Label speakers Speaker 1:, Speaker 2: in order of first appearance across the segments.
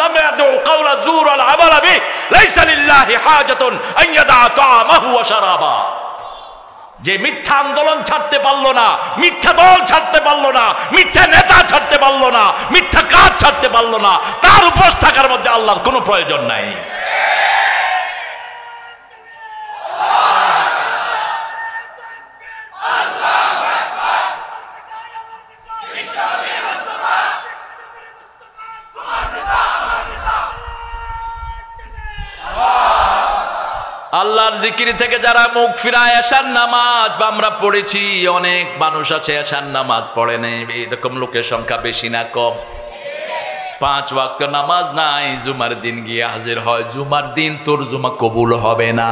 Speaker 1: লাম ইয়াদউ কাওলা যুর ওয়াল আমালা বিহি লাইসা লিল্লাহি হাজাতুন আন ইয়াদা তাআমাহু ওয়া শারাবা। যে মিথ্যা আন্দোলন ছাড়তে পারলো না, মিথ্যা দল ছাড়তে পারলো না, মিথ্যা নেতা ছাড়তে পারলো না, মিথ্যা কাজ ছাড়তে পারলো না, তার উপোস থাকার মধ্যে আল্লাহর কোনো প্রয়োজন নাই। আল্লাহর জিকির থেকে যারা মুখ ফিরায়, এশার নামাজ আমরা পড়েছি, অনেক মানুষ আছে এশার নামাজ পড়ে নেই, এরকম লোকের সংখ্যা বেশি না কম? 5 ওয়াক্ত নামাজ নাই, জুমার দিন গিয়ে হাজির হয়, জুমার দিন তোর জুমা কবুল হবে না।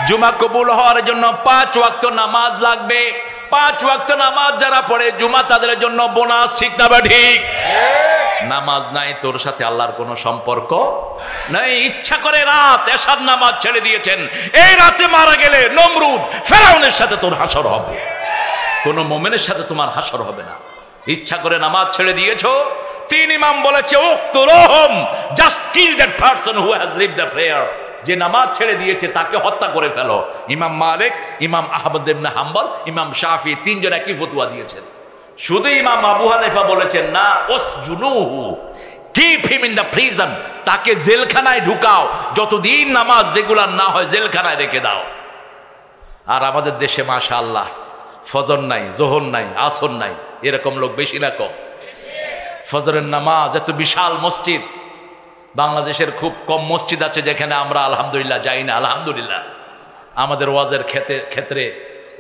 Speaker 1: জুমা কবুল হওয়ার জন্য 5 ওয়াক্ত নামাজ লাগবে। 5 ওয়াক্ত নামাজ যারা পড়ে জুমা তাদের জন্য বোনাস, ঠিক না বা ঠিক? নামাজ নাই, তোর সাথে আল্লাহর কোনো সম্পর্ক নাই। ইচ্ছা করে রাত এশার নামাজ ছেড়ে দিয়েছেন, এই রাতে মারা গেলে নমরুদ ফেরাউনের সাথে তোর হাসর হবে, কোন মুমিনের সাথে তোমার হাসর হবে না। ইচ্ছা করে নামাজ ছেড়ে দিয়েছো, 3 ইমাম বলেছে উকতুলুহুম, just kill that person who has leaved the prayer. যে নামাজ ছেড়ে দিয়েছে তাকে হত্যা করে ফেলো। ইমাম মালিক, ইমাম আহমদ ইবনে হাম্বল, ইমাম শাফি 3 জন একই ফতোয়া দিয়েছেন। শুধু ইমাম আবু হানিফা বলেছেন না, ওসজুনুহু, keep him in the prison, তাকে জেলখানায় ঢুকাও, যতদিন নামাজ রেগুলার না হয় জেলখানায় রেখে দাও। আর আমাদের দেশে মাশাআল্লাহ ফজর নাই, যোহর নাই, আসর নাই, এরকম লোক বেশি না কম? ফজরের নামাজ, এত বিশাল মসজিদ, বাংলাদেশের খুব কম মসজিদ আছে যেখানে আমরা আলহামদুলিল্লাহ যাই না। আলহামদুলিল্লাহ আমাদের ওয়াজের ক্ষেত্রে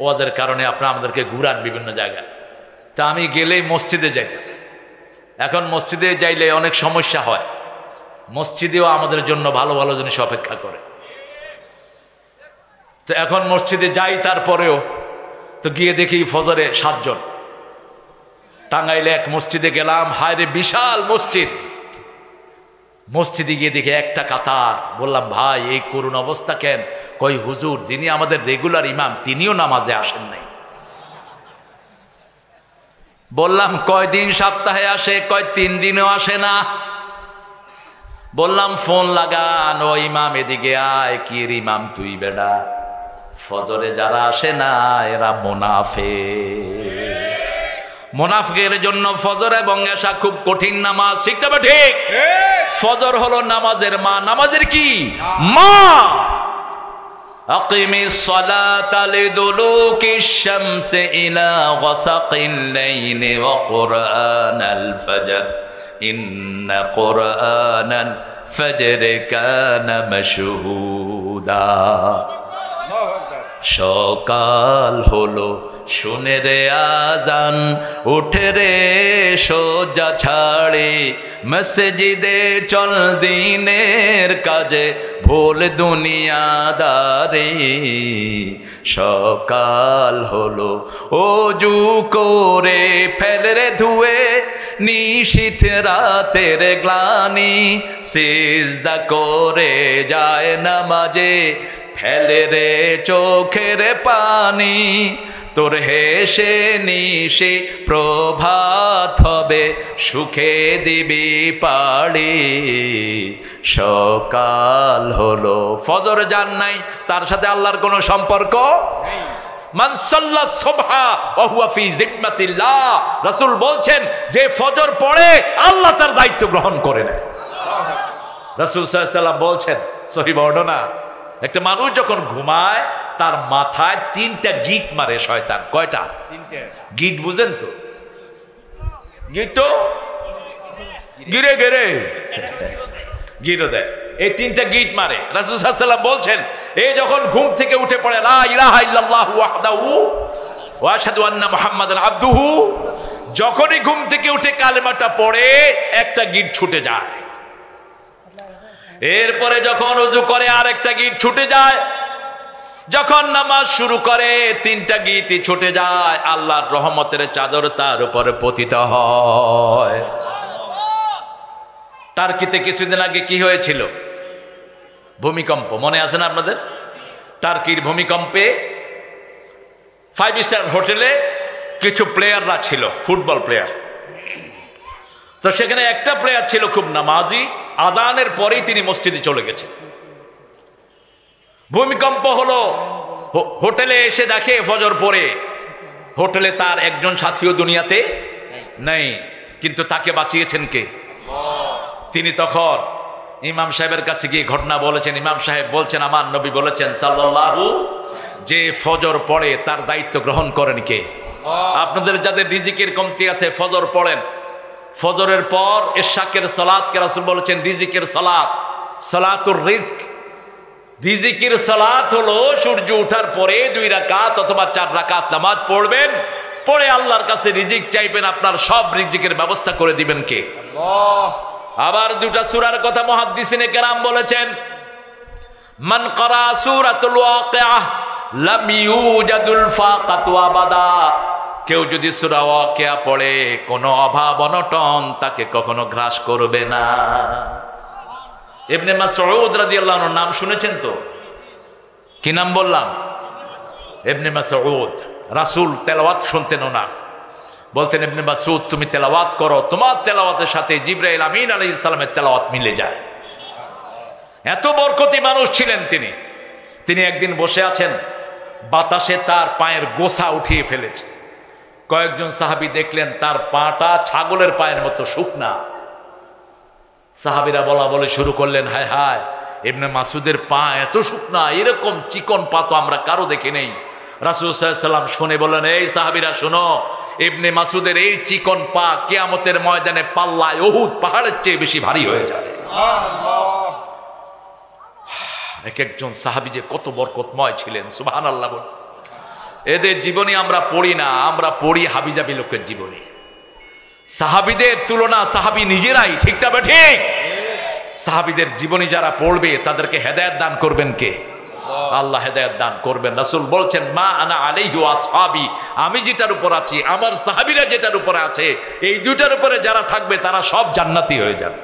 Speaker 1: ওয়াজের কারণে আপনারা আমাদেরকে ঘুরান বিভিন্ন জায়গায়, তা আমি গেলেই মসজিদে যাই। এখন মসজিদে যাইলে অনেক সমস্যা হয়, মসজিদেও আমাদের জন্য ভালো ভালো জিনিস অপেক্ষা করে। তো এখন মসজিদে যাই, তারপরেও তো গিয়ে দেখি ফজরে 7 জন। টাঙ্গাইলে এক মসজিদে গেলাম, হায়রে বিশাল মসজিদ, মসজিদে গিয়ে দেখি একটা কাতার। বললাম ভাই এই করুণ অবস্থা কেন? কই হুজুর যিনি আমাদের রেগুলার ইমাম তিনিও নামাজে আসেন নাই। বললাম কয়দিন সপ্তাহে আসে? কয় 3 দিনও আসে না। বললাম ফোন লাগান, ও ইমাম এদিকে আয়। কি ইমাম তুই বেডা? ফজরে যারা আসে না এরা মুনাফিক। মুনাফিকের জন্য ফজর এবং এশা খুব কঠিন নামাজ, ঠিক তবে ঠিক? ফজর হলো নামাজের মা। নামাজের কি মা? আকিমিস সালাতা লিদুলুকিশ শামসি ইলা গাসাকিল লাইলি ওয়া কুরআনাল ফজর ইন্না কুরআনাল ফজরি কানা মাশহুদা। সকাল হলো শুনে রে আজান, উঠে রে সোজা ছাড়ে, মসজিদে চল দিনের কাজে, ভুল দুনিয়াদারি। সকাল হলো ওযু করে ফেল রে ধুয়ে, নিশীথ রাতের গ্লানি, সিজদা করে যায় নামাজে, ফেলে রে চোখের পানি। তোর হেসে নিশে প্রভাত হবে, সুখে দিবি পাড়ি। সকাল হলো, ফজর জান নাই, তার সাথে আল্লাহর কোনো সম্পর্ক মান সাল্লা সুবহা ওয়া হুয়া ফি জিম্মাতিল্লাহ। রাসূল বলছেন যে ফজর পড়ে আল্লাহ তার দায়িত্ব গ্রহণ করে নেয়। রাসূল সাল্লাল্লাহু আলাইহি ওয়াসাল্লাম বলছেন, সহিহ বর্ণনা, একটা মানুষ যখন ঘুমায় তার মাথায় 3টা গিট মারে শয়তান। কয়টা? 3টে গিট। বুঝেন তো? গিট তো গিরে গিরে গিরো দেয়, এই 3টা গিট মারে। রাসূল সাল্লাল্লাহু আলাইহি ওয়াসাল্লাম বলছেন, এই যখন ঘুম থেকে উঠে পড়ে লা ইলাহা ইল্লাল্লাহু ওয়াহদাহু ওয়া আশহাদু আন্না মুহাম্মাদান আবদুহু, যখনই ঘুম থেকে উঠে কালেমাটা পড়ে একটা গিট ছুটে যায়। এরপরে যখন ওযু করে আরেকটা গিট ছুটে যায়। যখন নামাজ শুরু করে 3টা গিটই ছুটে যায়। আল্লাহর রহমতের চাদর তার উপরে পতিত হয়। টার্কিতে কিছুদিন আগে কি হয়েছিল? ভূমিকম্প, মনে আছে না আপনাদের? টার্কির ভূমিকম্পে 5 স্টার হোটেলে কিছু প্লেয়াররা ছিল, ফুটবল প্লেয়ার। তো সেখানে একটা প্লেয়ার ছিল খুব নামাজি, আজানের পরেই তিনি মসজিদে চলে গেছেন। ভূমিকম্প হলো, হোটেলে এসে দেখে ফজর পরে হোটেলে তার একজন সাথীও দুনিয়াতে নেই, কিন্তু তাকে বাঁচিয়েছেন কে? তিনি তখন ইমাম সাহেবের কাছে গিয়ে ঘটনা বলেছেন। ইমাম সাহেব বলছেন, আমার নবী বলেছেন সাল্লাল্লাহু, যে ফজর পড়ে তার দায়িত্ব গ্রহণ করেন কে? আপনাদের যাদের রিজিকের কমতি আছে ফজর পড়েন, ফজরের পর ইশাকের সালাতকে রাসূল বলেছেন রিজিকের সালাত, সালাতুর রিজক। রিজিকের সালাত হলো সূর্য ওঠার পরে 2 রাকাত অথবা 4 রাকাত নামাজ পড়বেন, পরে আল্লাহর কাছে রিজিক চাইবেন, আপনার সব রিজিকের ব্যবস্থা করে দিবেন কে? আল্লাহ। আবার 2টা সূরার কথা মুহাদ্দিসিনে কেরাম বলেছেন, মান ক্বারা সূরাতুল ওয়াকিআহ লাম ইউজাদুল ফাকাতু আবাদা। কেউ যদি সূরা ওয়াকিয়া পড়ে কোনো অভাব অনটন তাকে কখনো গ্রাস করবে না। ইবনে মাসউদ রাদিয়াল্লাহু আনহুর নাম শুনেছেন তো? কি নাম বললাম? ইবনে মাসউদ। রাসূল তেলাওয়াত শুনতেন ওনার, বলতেন ইবনে মাসউদ তুমি তেলাওয়াত করো, তোমার তেলাওয়াতের সাথে জিবরাইল আমিন আলাইহিস সালামের তেলাওয়াত মিলে যায়। এত বরকতি মানুষ ছিলেন তিনি। তিনি একদিন বসে আছেন, বাতাসে তার পায়ের গোছা উঠিয়ে ফেলেছে। কয়েকজন সাহাবী দেখলেন তার পাটা ছাগলের পায়ের মতো শুকনা। সাহাবীরা বলা বলে শুরু করলেন, হায় হায়, ইবনে মাসউদের পা এত শুকনা, এরকম চিকন পা তো আমরা কারো দেখি নেই। রাসূল সাল্লাল্লাহু আলাইহি ওয়াসাল্লাম শুনে বললেন, এই সাহাবীরা শোনো, ইবনে মাসউদের এই চিকন পা কিয়ামতের ময়দানে পাল্লায় উহুদ পাহাড়ের চেয়ে বেশি ভারী হয়ে যাবে। এক একজন সাহাবী যে কত বরকতময় ছিলেন, সুবহানাল্লাহ। এদের জীবনী আমরা পড়ি না, আমরা পড়ি হাবিজাবি লোকের জীবনী। সাহাবীদের তুলনা সাহাবী নিজেরাই, ঠিক না ঠিক? সাহাবীদের জীবনী যারা পড়বে তাদেরকে হেদায়েত দান করবেন কে? আল্লাহ হেদায়েত দান করবেন। রাসূল বলছেন, মা আনা আলাইহি ওয়া আসহাবী, আমি যেটার উপর আছি, আমার সাহাবীরা যেটার উপরে আছে, এই দুইটার উপরে যারা থাকবে তারা সব জান্নাতি হয়ে যাবে।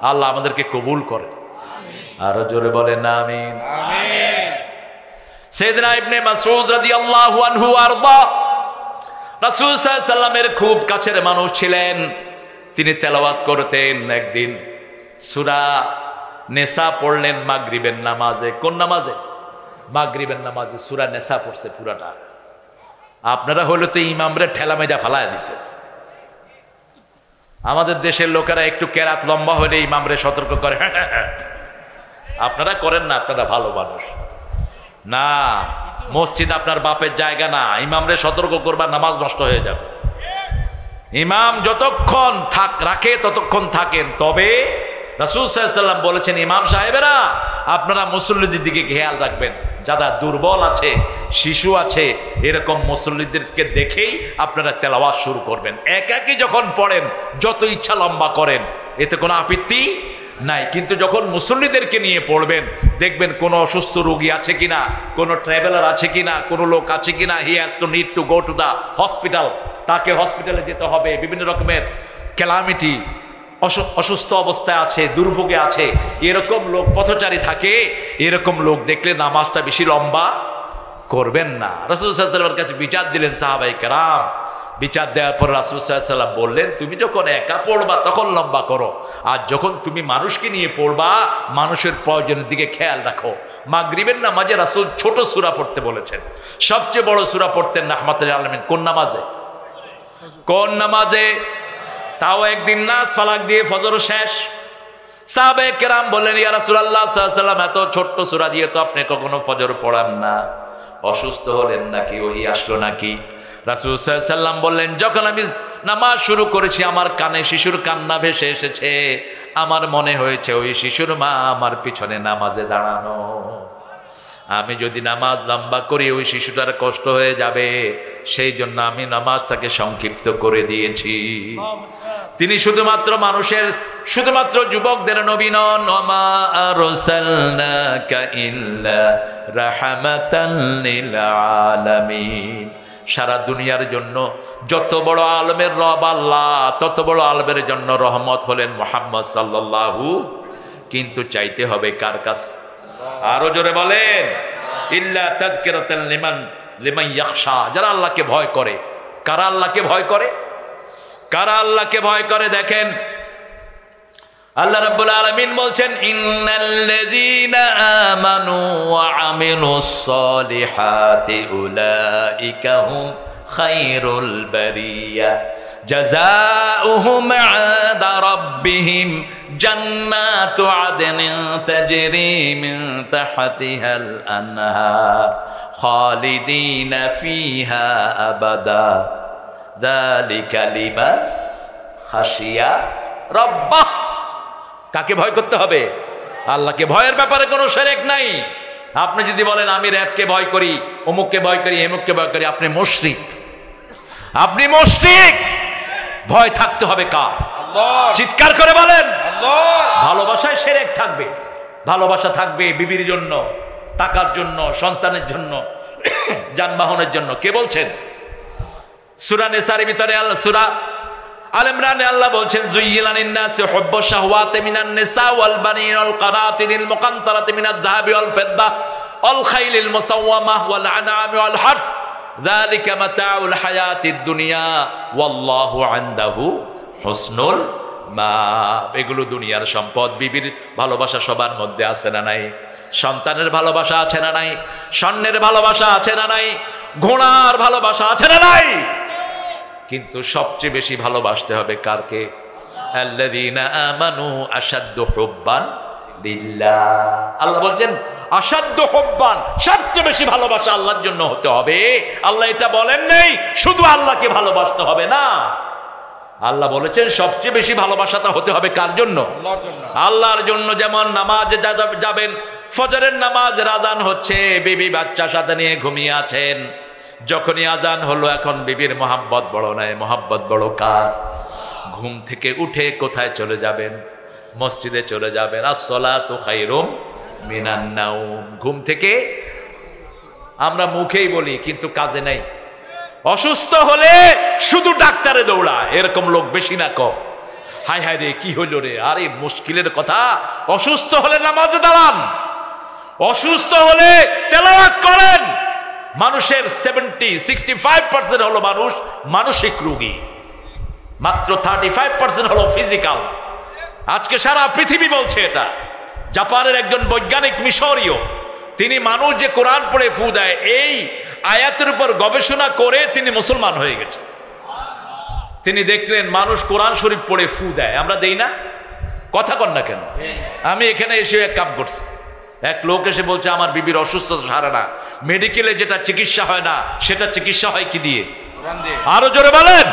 Speaker 1: আল্লাহ আমাদেরকে কবুল করে। আরো জোরে বলেন আমিন। আমিন। সাইয়েদনা ইবনে মাসউদ রাদিয়াল্লাহু আনহু আরদা রাসূল সাল্লাল্লাহু আলাইহি ওয়াসাল্লামের খুব কাছের মানুষ ছিলেন। তিনি তেলাওয়াত করতেন। একদিন সূরা নেসা পড়লেন মাগরিবের নামাজে। কোন নামাজে? মাগরিবের নামাজে সূরা নেসা পড়ছে পুরাটা। আপনারা হলে তো ইমামরে ঠেলা মেজা ফালায় দিতেন। আমাদের দেশের লোকেরা একটু কেরাত লম্বা হলে ইমামরে সতর্ক করে, আপনারা করেন না, আপনারা ভালো মানুষ না। মসজিদ আপনার বাপের জায়গা না, ইমামরে সতর্ক করবা, নামাজ নষ্ট হয়ে যাবে। ইমাম যতক্ষণ রাখে ততক্ষণ থাকেন। তবে রাসূল সাল্লাল্লাহু আলাইহি ওয়াসাল্লাম বলেছেন, ইমাম সাহেবেরা আপনারা মুসল্লিদের দিকে খেয়াল রাখবেন, যারা দুর্বল আছে, শিশু আছে, এরকম মুসল্লিদেরকে দেখেই আপনারা তেলাওয়াত শুরু করবেন। একাকি যখন পড়েন যত ইচ্ছা লম্বা করেন, এতে কোনো আপত্তি নাই। কিন্তু যখন মুসল্লিদেরকে নিয়ে পড়বেন, দেখবেন কোনো অসুস্থ রোগী আছে কিনা, কোনো ট্রাভেলার আছে কিনা, কোনো লোক আছে কিনা, he has to need to go to the hospital, তাকে হসপিটালে যেতে হবে, বিভিন্ন রকমের ক্যালামিটি, অসুস্থ অবস্থায় আছে, দুর্ভোগে আছে, এরকম লোক পথচারী থাকে, এরকম লোক দেখলে নামাজটা বেশি লম্বা করবেন না। রাসূল সাল্লাল্লাহু আলাইহি ওয়াসাল্লামের কাছে বিচার দিলেন সাহাবায়ে কেরাম। বিচার দেওয়ার পর রাসূল সাল্লাল্লাহু আলাইহি ওয়াসাল্লাম বললেন, তুমি যখন একা পড়বা তখন লম্বা করো, আর যখন তুমি মানুষকে নিয়ে পড়বা মানুষের প্রয়োজনের দিকে খেয়াল রাখো। মাগরিবের নামাজে রাসূল ছোট সূরা পড়তে বলেছেন, সবচেয়ে বড় সূরা পড়তেন রাহমাতুল লিল আলামিন। কোন নামাজে? কোন নামাজে? তাও একদিন নাস ফালাক দিয়ে ফজর শেষ। সাহাবায়ে কেরাম বললেন, ইয়া রাসূলুল্লাহ সাল্লাল্লাহু আলাইহি ওয়াসাল্লাম, এত ছোট্ট সূরা দিয়ে তো আপনি কখনো ফজর পড়ান না, অসুস্থ হলেন নাকি, ওহী আসলো নাকি? রাসূল সাল্লাল্লাহু আলাইহি ওয়াসাল্লাম বললেন, যখন আমি নামাজ শুরু করেছি আমার কানে শিশুর কান্না ভেসে এসেছে, আমার মনে হয়েছে ওই শিশুর মা আমার পিছনে নামাজে দাঁড়ানো। আমি যদি নামাজ লম্বা করি ওই শিশুটার কষ্ট হয়ে যাবে, সেই জন্য আমি নামাজটাকে সংক্ষিপ্ত করে দিয়েছি। তিনি শুধুমাত্র মানুষের, শুধুমাত্র যুবকদের নবী নন। ওমা আরসালনাকা ইল্লা রাহমাতাল লিল আলামিন, সারা দুনিয়ার জন্য যত বড় আলমের রব আল্লাহ, তত বড় আলমের জন্য রহমত হলেন মুহাম্মদ সাল্লাল্লাহু। কিন্তু চাইতে হবে কার কাছে? আরো জোরে বলেন, ইল্লা তাযকিরাতাল লিমান ইয়াখশা, যারা আল্লাহকে ভয় করে। কারা আল্লাহকে ভয় করে? কারা আল্লাহকে ভয় করে দেখেন, আল্লাহ রাব্বুল আলামিন বলছেন ইন্নাল্লাযীনা আমানু ওয়া আমিলুস সলিহাতি উলাইকা হুম খায়রুল বারিয়া জাযাউহুম ইনদা রাব্বিহিম জান্নাতু আদনিন তাজরি মিন তাহতিহাল আনহার খালিদিনা ফিহা আবাদা যালিকা লিমান খাশিয়া রাব্বাহ। কাকে ভয় করতে হবে? আল্লাহকে। ভয়ের ব্যাপারে কোনো শিরক নাই। আপনি যদি বলেন আমি র‍্যাবকে ভয় করি, অমুককে ভয় করি, এমুককে ভয় করি, আপনি মুশরিক, আপনি মুশরিক। ভয় থাকতে হবে কার? আল্লাহ। চিৎকার করে বলেন আল্লাহ। ভালোবাসায় শিরক থাকবে, ভালোবাসা থাকবে বিবির জন্য, টাকার জন্য, সন্তানের জন্য, যানবাহনের জন্য। কে বলছেন? সূরা নিসার ভিতরে আল্লাহ, সূরা আল ইমরানে আল্লাহ বলছেন যুয়্যিনা লিন-নাসি হুব্বুশ শাহওয়াতি মিনান নিসা ওয়াল বানিন ওয়াল কানাতিরিল মুকানতারাতি মিনাজ যাহাবি ওয়াল ফিদ্দা ওয়াল খাইলিল মুসাওয়ামাহ ওয়াল আনআমি ওয়াল হারস যালিকা মাতাউল হায়াতিদ দুনিয়া ওয়াল্লাহু ইনদাহু হুসনুল মাআব। এগুলো দুনিয়ার সম্পদ। বিবির ভালোবাসা সবার মধ্যে আছে না নাই? সন্তানের ভালোবাসা আছে না নাই? স্বর্ণের ভালোবাসা আছে না নাই? ঘোড়ার ভালোবাসা আছে না নাই? কিন্তু সবচেয়ে বেশি ভালোবাসতে হবে কারকে? আল্লাযীনা আমানু আশাদ্দু হুব্বান লিল্লাহ। আল্লাহ বলছেন আশাদ্দু হুব্বান, সবচেয়ে বেশি ভালোবাসা আল্লাহর জন্য হতে হবে। আল্লাহ এটা বলেন নাই শুধু আল্লাহকে ভালোবাসতে হবে না, আল্লাহ বলেছেন সবচেয়ে বেশি ভালোবাসাটা হতে হবে কার জন্য? আল্লাহর জন্য। আল্লাহর জন্য। যেমন নামাজে যাবেন, ফজরের নামাজের আযান হচ্ছে, বিবি বাচ্চার সাথে নিয়ে ঘুমিয়ে আছেন, যখনই আজান হলো এখন বিবির মোহাব্বত বড় নাই, মোহাব্বত বড় কার? ঘুম থেকে উঠে কোথায় চলে যাবেন? মসজিদে চলে যাবেন। আস-সালাতু খায়রুম মিনান নাওম। ঘুম থেকে আমরা মুখেই বলি কিন্তু কাজে নাই। অসুস্থ হলে শুধু ডাক্তারে দৌড়ায়, এরকম লোক বেশি না কম? হায় হায় রে কি হইল রে, আরে মুশকিলের কথা। অসুস্থ হলে নামাজে দাঁড়ান, অসুস্থ হলে তেলাওয়াত করেন। মানুষের 65% হলো মানুষ মানসিক রোগী, মাত্র 35% হলো ফিজিক্যাল। আজকে সারা পৃথিবী বলছে এটা। জাপানের একজন বৈজ্ঞানিক মিশরীয়, তিনি মানুষ যে কোরআন পড়ে ফু দেয় এই আয়াতের উপর গবেষণা করে তিনি মুসলমান হয়ে গেছে। তিনি দেখলেন মানুষ কোরআন শরীফ পড়ে ফু দেয়, আমরা দেই না? কথা কন না কেন? আমি এখানে এসে এক কাম করছি, এক লোক এসে বলছে আমার বিবির অসুস্থতা সারে না, মেডিকেলে যেটা চিকিৎসা হয় না সেটা চিকিৎসা হয় কি দিয়ে? আরো জোরে বলেন।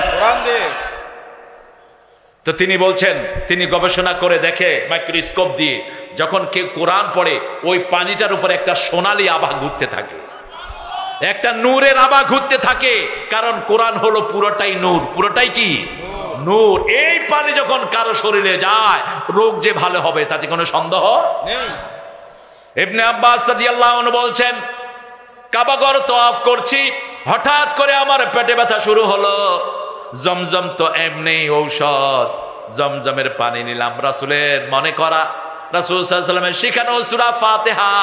Speaker 1: তো তিনি বলছেন তিনি গবেষণা করে দেখে মাইক্রোস্কোপ দিয়ে, যখন কেউ কোরআন পড়ে ওই পানিটার উপর একটা সোনালী আভা ঘুরতে থাকে, একটা নূরের আভা ঘুরতে থাকে, কারণ কোরআন হলো পুরোটাই নূর। পুরোটাই কি? নূর। এই পানি যখন কারো শরীরে যায় রোগ যে ভালো হবে তাতে কোনো সন্দেহ নেই। ইবনে আব্বাস রাদিয়াল্লাহু আনহু বলছেন কাবাগর তওয়াফ করছি, হঠাৎ করে আমার পেটে ব্যথা শুরু হলো। জমজম তো এমনি ঔষধ, জমজমের পানি নিলাম, রাসূলের মনে করা, রাসূল সাল্লাল্লাহু আলাইহি ওয়াসাল্লামের শিখানো সূরা ফাতিহা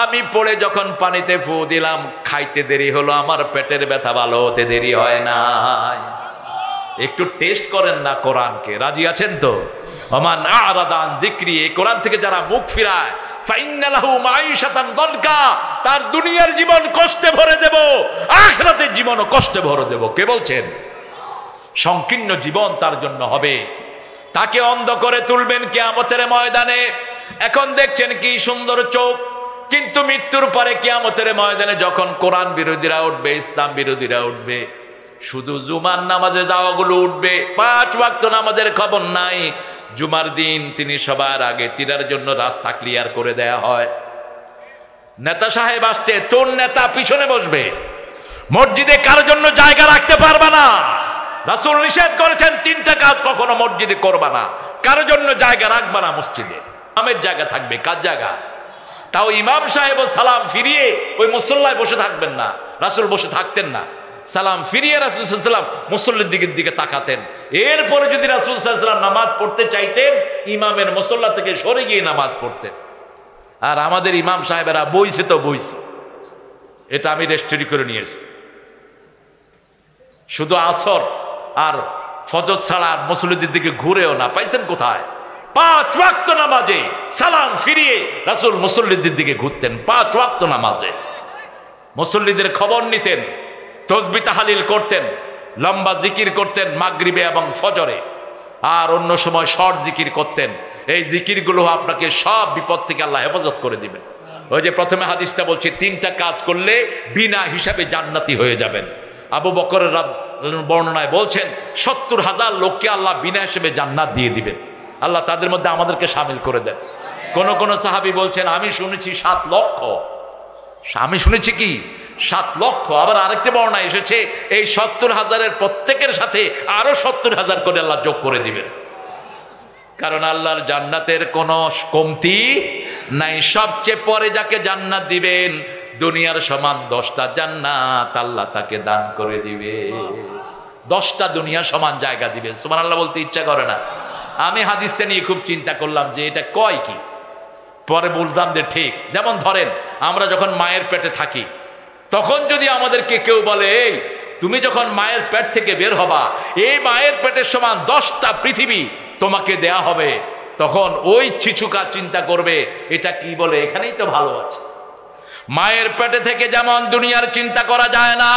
Speaker 1: আমি পড়ে যখন পানিতে ফু দিলাম, খাইতে দেরি হলো, আমার পেটের ব্যথা ভালো হতে দেরি হয় না। একটু টেস্ট করেন না কোরআনকে, রাজি আছেন তো? ওমান আ'রাদা আন যিকরি, এই কোরআন থেকে যারা মুখ ফিরায় ফাইন্না লাহু মাঈশাতান দনকা, তার দুনিয়ার জীবন কষ্টে ভরে দেব, আখিরাতের জীবনও কষ্টে ভরে দেব। কে বলছেন? সংকীর্ণ জীবন তার জন্য হবে। তাকে অন্ধ করে তুলবেন কিয়ামতের ময়দানে। এখন দেখছেন কি সুন্দর চোখ, কিন্তু মৃত্যুর পরে কিয়ামতের ময়দানে যখন কোরআন বিরোধীরা উঠবে, ইসলাম বিরোধীরা উঠবে, শুধু জুমার নামাজে যাওয়াগুলো উঠবে, 5 ওয়াক্ত নামাজের খবর নাই। জুমার দিন তিনি সবার আগে তিনার জন্য রাস্তা ক্লিয়ার করে দেয়া হয়। নেতা সাহেব আসছে, তোর নেতা পিছনে বসবে, মসজিদে কারোর জন্য জায়গা রাখতে পারবা না। রাসূল নিষেধ করেছেন 3টা কাজ কখনো মসজিদে করবা না, কারোর জন্য জায়গা রাখবা না মসজিদে। ইমামের জায়গা থাকবে, কার জায়গা? তাও ইমাম সাহেব সালাম ফিরিয়ে ওই মুসল্লায় বসে থাকবেন না, রাসূল বসে থাকতেন না। সালাম ফিরিয়ে রাসূল সাল্লাল্লাহু আলাইহি ওয়াসাল্লাম মুসল্লির দিকে তাকাতেন। এরপরে যদি রাসূল সাল্লাল্লাহু আলাইহি ওয়াসাল্লাম নামাজ পড়তে চাইতেন, ইমামের মুসল্লা থেকে সরে গিয়ে নামাজ পড়তেন। আর আমাদের ইমাম সাহেবেরা বইছে তো বইছে, এটা আমি রেজিস্ট্রি করে নিয়েছি। শুধু আসর আর ফজর ছাড়া মুসল্লিদের দিকে ঘুরেও না। পাইছেন কোথায়? 5 ওয়াক্ত নামাজে সালাম ফিরিয়ে রাসূল মুসল্লিদের দিকে ঘুরতেন। 5 ওয়াক্ত নামাজে মুসল্লিদের খবর নিতেন, তসবিহ তাহলিল করতেন, লম্বা জিকির করতেন মাগরিবে এবং ফজরে, আর অন্য সময় শর্ট জিকির করতেন। এই জিকিরগুলো আপনাকে সব বিপদ থেকে আল্লাহ হেফাজত করে দিবেন। ওই যে প্রথমে হাদিসটা বলছি, 3টা কাজ করলে বিনা হিসাবে জান্নাতি হয়ে যাবেন। আবু বকরের বর্ণনায় বলছেন 70,000 লোককে আল্লাহ বিনা হিসেবে জান্নাত দিয়ে দিবেন। আল্লাহ তাদের মধ্যে আমাদেরকে শামিল করে দেন। কোন সাহাবী বলছেন আমি শুনেছি 7 লক্ষ। আমি শুনেছি কি 7 লক্ষ। আবার আরেকটা বর্ণনা এসেছে এই 70,000-এর প্রত্যেকের সাথে আরো 70,000 করে আল্লাহ যোগ করে দিবেন। কারণ আল্লাহর জান্নাতের কোনো কমতি নাই। সবচেয়ে পরে যাকে জান্নাত দিবেন দুনিয়ার সমান 10টা জান্নাত আল্লাহ তাকে দান করে দিবে। 10টা দুনিয়া সমান জায়গা দিবে। সুবহানাল্লাহ বলতে ইচ্ছা করে না। আমি হাদিসটা নিয়ে খুব চিন্তা করলাম যে এটা কয় কি, পরে বুঝলাম যে ঠিক। যেমন ধরেন আমরা যখন মায়ের পেটে থাকি, তখন যদি আমাদেরকে কেউ বলে এই তুমি যখন মায়ের পেট থেকে বের হবা এই মায়ের পেটের সমান 10টা পৃথিবী তোমাকে দেয়া হবে, তখন ওই শিশুকা চিন্তা করবে এটা কি বলে, এখানেই তো ভালো আছে। মায়ের পেটে থেকে যেমন দুনিয়ার চিন্তা করা যায় না,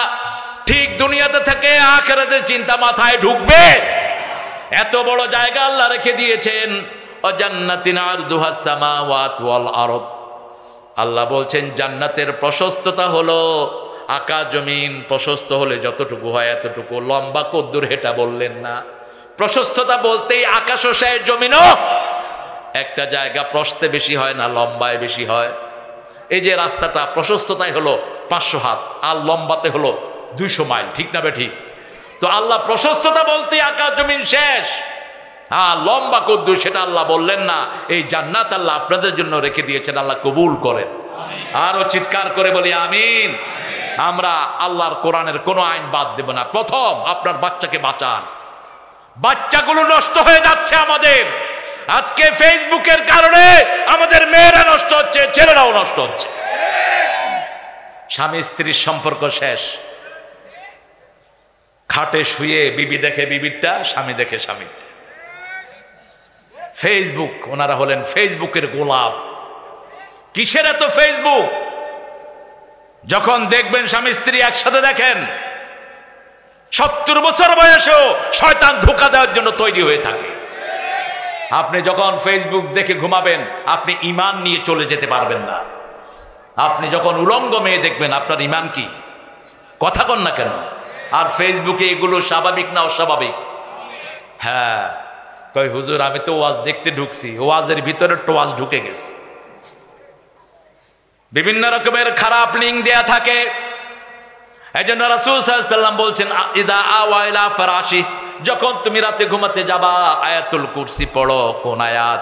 Speaker 1: ঠিক দুনিয়াতে থেকে আখিরাতের চিন্তা মাথায় ঢুকবে। এত বড় জায়গা আল্লাহ রেখে দিয়েছেন। ও জান্নাতিন আরদুহাস সামাওয়াতু ওয়াল আরদ। আল্লাহ বলছেন জান্নাতের প্রশস্ততা হলো আকাশ জমিন প্রশস্ত হলে যতটুকু হয় এতটুকু। লম্বা কদ্দুর হেটা বললেন না, প্রশস্ততা বলতেই আকাশও শেষ জমিনও। একটা জায়গা প্রস্থে বেশি হয় না, লম্বায় বেশি হয়। এই যে রাস্তাটা প্রশস্ততায় হলো 500 হাত আর লম্বাতে হলো 200 মাইল, ঠিক না বেঠিক? তো আল্লাহ প্রশস্ততা বলতে আকাশ জমিন শেষ, লম্বা কদ্দুর সেটা আল্লাহ বললেন না। এই জান্নাত আল্লাহ আপনাদের জন্য রেখে দিয়েছেন, আল্লাহ কবুল করেন। আরো চিৎকার করে বলি আমিন। আমরা আল্লাহর কোরআনের কোনো আইন বাদ দেব না। প্রথম আপনার বাচ্চাকে বাঁচান। বাচ্চাগুলো নষ্ট হয়ে যাচ্ছে আমাদের। আজকে ফেসবুকের কারণে আমাদের মেয়েরা নষ্ট হচ্ছে, ছেলেরাও নষ্ট হচ্ছে। স্বামী স্ত্রীর সম্পর্ক শেষ। খাটে শুয়ে বিবি দেখে বিবিরটা, স্বামী দেখে স্বামীরটা। ফেসবুক, ওনারা হলেন ফেসবুকের গোলাম। কিসের এত ফেসবুক? যখন দেখবেন স্বামী স্ত্রী একসাথে দেখেন, 70 বছর বয়সেও শয়তান ধোঁকা দেওয়ার জন্য তৈরি হয়ে থাকে। আপনি যখন ফেসবুক দেখে ঘুমাবেন আপনি ঈমান নিয়ে চলে যেতে পারবেন না। আপনি যখন উলঙ্গ মেয়ে দেখবেন আপনার ঈমান কি? কথা কন না কেন? আর ফেসবুকে এগুলো স্বাভাবিক না অস্বাভাবিক? হ্যাঁ, কই হুজুর আমি তো ওয়াজ দেখতে ঢুকছি, ওয়াজের ভিতরে টোয়াজ ঢুকে গেছে। বিভিন্ন রকমের খারাপ লিঙ্ক দেয়া থাকে। এইজন্য রাসূল সাল্লাল্লাহু আলাইহি ওয়াসাল্লাম বলছেন ইযা আওয়া ইলা ফরাশি, যখন তুমি রাতে ঘুমাতে যাবা আয়াতুল কুরসি পড়ো। কোন আয়াত?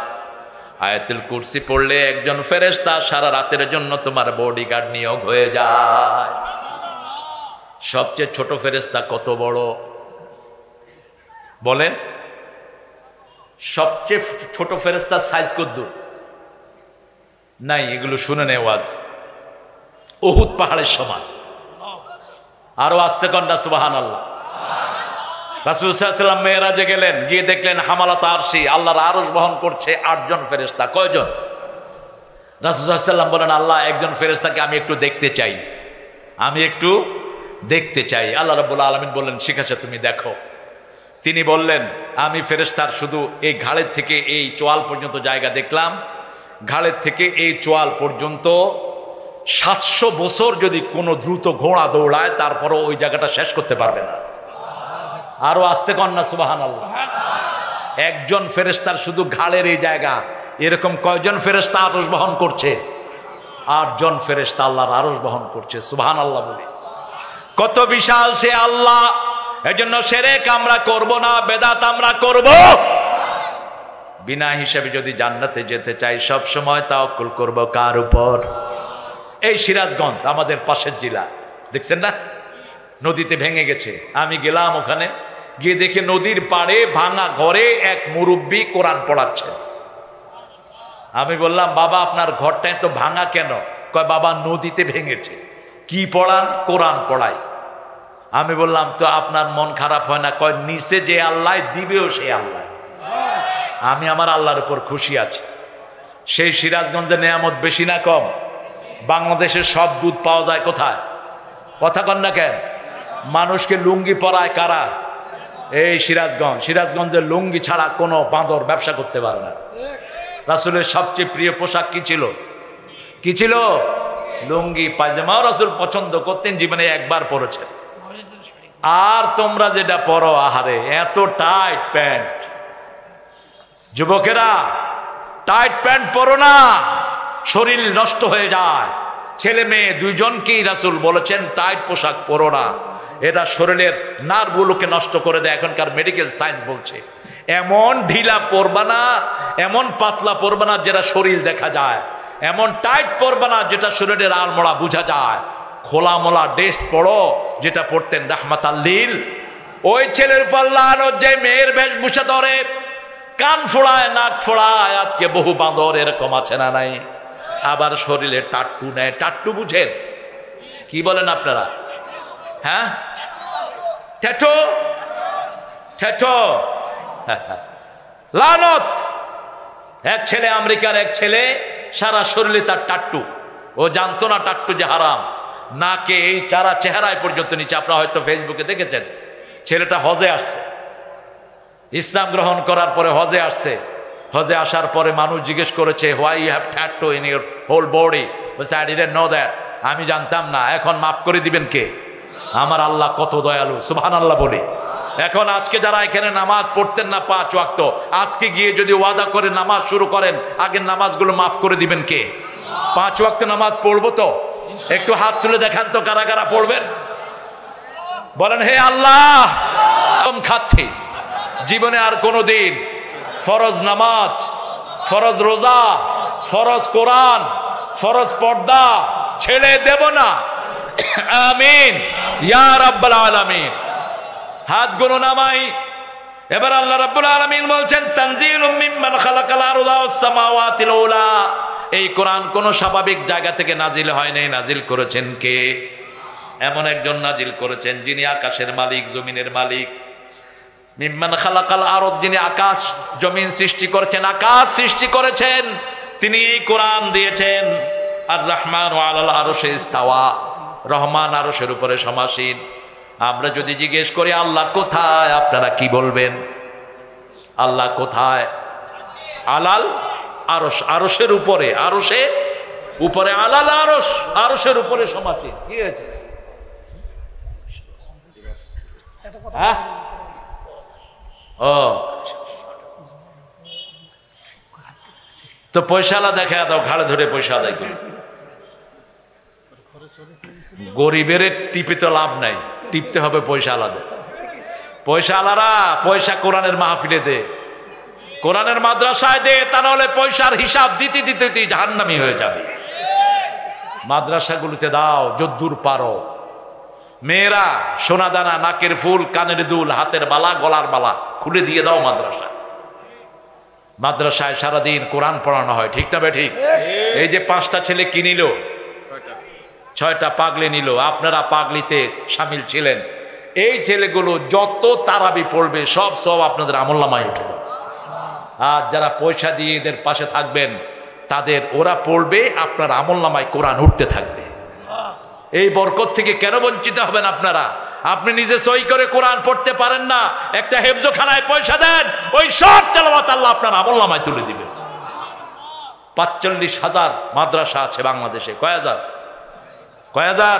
Speaker 1: আয়াতুল কুরসি পড়লে একজন ফেরেশতা সারা রাতের জন্য তোমার বডিগার্ড নিয়োগ হয়ে যায়। সবচেয়ে ছোট ফেরেশতা কত বড় বলেন? সবচেয়ে ছোট ফেরেশতার সাইজ কত? নাই, এগুলো শুনে নে ওয়াজ। উহুদ পাহাড়ের সমান। আরো আস্তে কন্যা সুবহানাল্লাহ। রাসূল সাল্লাল্লাহু আলাইহি ওয়াসাল্লাম মেরাজে গেলেন, গিয়ে দেখলেন হামালাত আরশি, আল্লাহর আরশ বহন করছে 8 জন ফেরেশতা। কয়জন? রাসূল সাল্লাল্লাহু আলাইহি ওয়াসাল্লাম বলেন আল্লাহ একজন ফেরেশতাকে আমি একটু দেখতে চাই, আমি একটু দেখতে চাই। আল্লাহ রাব্বুল আলামিন বললেন ঠিক আছে তুমি দেখো। তিনি বললেন আমি ফেরেশতার শুধু এই ঘাড়ের থেকে এই চোয়াল পর্যন্ত জায়গা দেখলাম। ঘাড়ের থেকে এই চোয়াল পর্যন্ত 700 বছর যদি কোনো দ্রুত ঘোড়া দৌড়ায় তারপরও ওই জায়গাটা শেষ করতে পারবে না। আরো আস্তে কন্যা সুবহানাল্লাহ। একজন ফেরেশতার শুধু ঘাড়ের এই জায়গা, এরকম কয়জন ফেরেশতা আরশ বহন করছে? 8 জন ফেরেশতা আল্লাহর আরশ বহন করছে। সুবহানাল্লাহ বলি। কত বিশাল সে আল্লাহ। এজন্য শিরক আমরা করব না, বেদাত আমরা করব। বিনা হিসাবে যদি জান্নাতে যেতে চাই সব সময় তাওয়াক্কুল করব কার উপর? এই সিরাজগঞ্জ আমাদের পাশের জেলা, দেখছেন না নদীতে ভেঙে গেছে। আমি গেলাম ওখানে, গিয়ে দেখে নদীর পাড়ে ভাঙা ঘরে এক মুরব্বী কোরআন পড়াচ্ছেন। আমি বললাম বাবা আপনার ঘরটা এত ভাঙা কেন? কয় বাবা নদীতে ভেঙেছে। কি পড়ান? কোরআন পড়াই। আমি বললাম তো আপনার মন খারাপ হয় না? কয় নিচে যে আল্লাহ দিবেও সেই আল্লাহ। আমি আমার আল্লাহর উপর খুশি আছি। সেই সিরাজগঞ্জের নেয়ামত বেশি না কম? বাংলাদেশের সব দুধ পাওয়া যায় কোথায়? কথা কন না কেন? মানুষকে লুঙ্গি পরায় কারা? এই সিরাজগঞ্জ। সিরাজগঞ্জের লুঙ্গি ছাড়া কোনো বাঁদর ব্যবসা করতে পারে না। রাসূলের সবচেয়ে প্রিয় পোশাক কি ছিল? কি ছিল? লুঙ্গি পায়জামা। রাসূল পছন্দ করতেন, জীবনে একবার পরেছেন। আর তোমরা যেটা পরো, আহারে এত টাইট প্যান্ট। যুবকেরা টাইট প্যান্ট পরো না, শরীর নষ্ট হয়ে যায়। ছেলে মেয়ে দুইজনকেই রাসূল বলেছেন টাইট পোশাক পরো না, এটা শরীরের নার্ভগুলোকে নষ্ট করে দেয়। এখনকার মেডিকেল সায়েন্স বলছে এমন ঢিলা পরবা না, এমন পাতলা পরবা না যেটা শরীর দেখা যায়, এমন টাইট পরবা না যেটা শরীরের আলমোড়া বোঝা যায়। খোলা মোলা ড্রেস পরো, যেটা পড়তেন রাহমাতাল লিল। ওই ছেলের উপর লানত যে মেয়ের বেশভূষা ধরে, কান ফোড়ায়, নাক ফোড়ায়। আজকে বহু বাঁদর এরকম আছে না নাই? আবার শরীরে টাট্টু নেয়। টাট্টু বুঝেন? কি বলেন আপনারা? হ্যাঁ, ঠেঠো। ঠেঠো লানত। এক ছেলে, আমেরিকার এক ছেলে, সারা শরীরে তার টাট্টু। ও জানতো না টাট্টু যে হারাম। নাকে এই চারা চেহারায় পর্যন্ত নিচে। আপনারা হয়তো ফেসবুকে দেখেছেন। ছেলেটা হজে আসছে, ইসলাম গ্রহণ করার পরে হজে আসছে। হজে আসার পরে মানুষ জিজ্ঞেস করেছে, why you have tattoo in your whole body? বলছে, আই ডিডন্ট নো দ্যাট। আমি জানতাম না। এখন মাফ করে দিবেন কে? আমার আল্লাহ কত দয়ালু, সুবহানাল্লাহ বলি। এখন আজকে যারা এখানে নামাজ পড়তেন না 5 ওয়াক্ত, আজকে গিয়ে যদি ওয়াদা করে নামাজ শুরু করেন, আগের নামাজগুলো মাফ করে দিবেন কে? 5 ওয়াক্ত নামাজ পড়বো তো? একটু হাত তুলে দেখান তো কারা কারা পড়বেন। বলেন, হে আল্লাহ, খাচ্ছি জীবনে আর কোনোদিন ফরজ নামাজ, ফরজ রোজা, ফরজ কোরআন, ফরজ পর্দা ছেড়ে দেব না। আমিন ইয়া রাব্বাল আলামিন। হাতগুলো নামাই। এবার আল্লাহ রাব্বুল আলামিন বলছেন, তানজিলুম মিম্মান খালাকাল আরদা ওয়াস সামাওয়াতিল উলা। এই কোরআন কোন স্বাভাবিক জায়গা থেকে নাজিল হয় নাই, নাজিল করেছেন কে? এমন একজন নাজিল করেছেন যিনি আকাশের মালিক, জমিনের মালিক। মিম্মান খালাকাল আরদ, যিনি আকাশ জমিন সৃষ্টি করেছেন, আকাশ সৃষ্টি করেছেন, তিনি এই কোরআন দিয়েছেন। আর রহমান আলাল আরশে ইস্তাওয়া, রহমান আরশের উপরে সমাসীন। আমরা যদি জিজ্ঞেস করি আল্লাহ কোথায়, আপনারা কি বলবেন? আল্লাহ কোথায়? আলাল আরশ, আরশের উপরে, আরশের উপরে। আলাল আরশ, আরশের উপরে সমাসীন। কি হয়েছে? হ্যাঁ, ও তো পয়সালা দেখা দাও, ঘাড়ে ধরে পয়সা আদায় করি। গরিবের টিপে তো লাভ নাই, টিপতে হবে পয়সা আলাদা। পয়সা আলারা পয়সা কোরআনের মাহফিলে দে, কোরআনের মাদ্রাসায় দে, তা নাহলে পয়সার হিসাব দিতে দিতে তুই জাহান্নামী হয়ে যাবে। মাদ্রাসাগুলোতে দাও যদ্দূর পারো। মেয়েরা সোনা দানা, নাকের ফুল, কানের দুল, হাতের বালা, গলার বালা খুলে দিয়ে দাও মাদ্রাসা। মাদ্রাসায় সারাদিন কোরআন পড়ানো হয়, ঠিক না বে ঠিক? এই যে 5টা ছেলে কি নিল? 6টা পাগলি নিল। আপনারা পাগলিতে সামিল ছিলেন। এই ছেলেগুলো যত তারাবি পড়বে সব আপনাদের আমলনামায় উঠে দেবে। আর যারা পয়সা দিয়ে এদের পাশে থাকবেন, তাদের ওরা পড়বে, আপনার আমলনামায় কোরআন উঠতে থাকবে। এই বরকত থেকে কেন বঞ্চিত হবেন আপনারা? আপনি নিজে সই করে কোরআন পড়তে পারেন না, একটা হেফজখানায় পয়সা দেন, ওই সব তেলাওয়াত আল্লাহ আপনার আমলনামায় তুলে দিবেন। 45,000 মাদ্রাসা আছে বাংলাদেশে। কয় হাজার?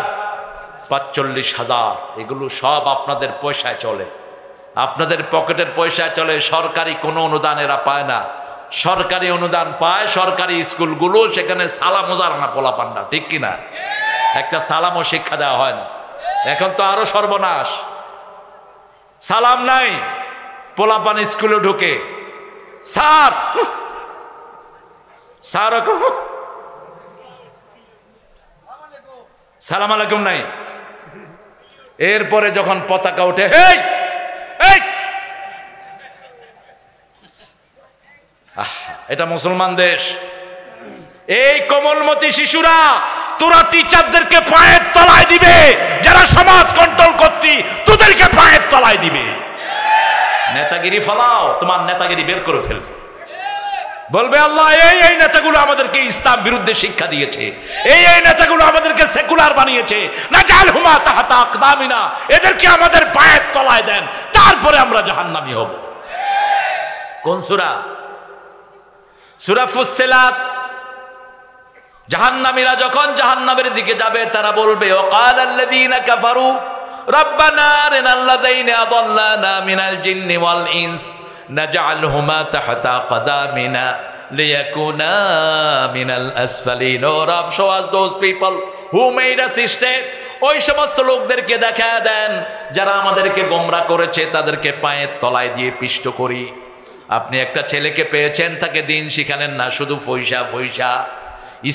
Speaker 1: 45,000। এগুলো সব আপনাদের পয়সায় চলে, আপনাদের পকেটের পয়সায় চলে। সরকারি কোনো অনুদান এরা পায় না। সরকারি অনুদান পায় সরকারি স্কুলগুলো, সেখানে সালাম মোজারানা পোলাপান না, ঠিক কিনা? একটা সালামও শিক্ষা দেওয়া হয় না। এখন তো আরো সর্বনাশ, সালাম নাই, পোলাপান স্কুলে ঢুকে স্যার স্যার সালাম আলাইকুম নাই। এরপরে যখন পতাকা ওঠে, হেই এই, এটা মুসলমান দেশ। এই কোমলমতি শিশুরা তোরা টিচারদেরকে পায়ের তলায় দিবে, যারা সমাজ কন্ট্রোল করতি তোদেরকে পায়ের তলায় দিবে। নেতাগিরি ফলাও, তোমার নেতাগিরি বের করে ফেলবে। বলবে আল্লাহ এই নেতাগুলো আমাদেরকে ইসলাম বিরুদ্ধে শিক্ষা দিয়েছে, এই নেতাগুলো আমাদেরকে সেকুলার বানিয়েছে, নাজালহুমা তাহতা আকদামিনা, এদেরকে আমাদের পায়ের তলায় দেন, তারপরে আমরা জাহান্নামী হব। কোন সূরা? সূরা ফুসসিলাত। জাহান্নামীরা যখন জাহান্নামের দিকে যাবে তারা বলবে ওয়াকালাল্লাযীনা কাফারু রাব্বানা আরিনাল্লাযীনা আযাল্লানা মিনাল জিন্নি ওয়াল ইনস নাজআলহুমা তাহতা কদামিনা লিয়াকুনা মিনাল আসফালিন। ও রব, show us those people who made us stay। ওই সমস্ত লোকদেরকে দেখা দেন যারা আমাদেরকে গোমরা করেছে, তাদেরকে পায়ের তলায় দিয়ে পিষ্ট করি। আপনি একটা ছেলেকে পেয়েছেন, তাকে দিন শিখালেন না, শুধু পয়সা পয়সা।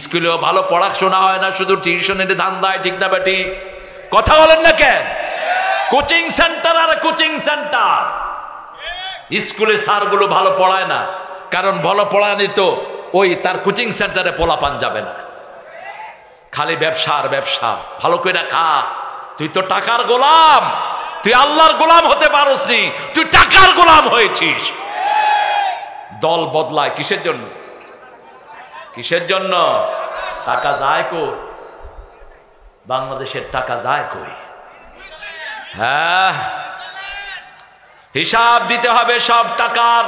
Speaker 1: স্কুলেও ভালো পড়াশোনা হয় না, শুধু টিউশনের ধান্দায়, ঠিক না বেটি? কথা বলেন না কেন? কোচিং সেন্টার আর কোচিং সেন্টার। স্কুলে স্যারগুলো ভালো পড়ায় না, কারণ ভালো পড়ায়নি তো ওই তার কোচিং সেন্টারে পোলাপান যাবে না। খালি ব্যবসা আর ব্যবসা। ভালো করে খা, তুই তো টাকার গোলাম, তুই আল্লাহর গোলাম হতে পারস নি, তুই টাকার গোলাম হয়েছিস। দল বদলায় কিসের জন্য? কিসের জন্য? টাকা যায় কই? বাংলাদেশের টাকা যায় কই? হ্যাঁ, হিসাব দিতে হবে সব টাকার।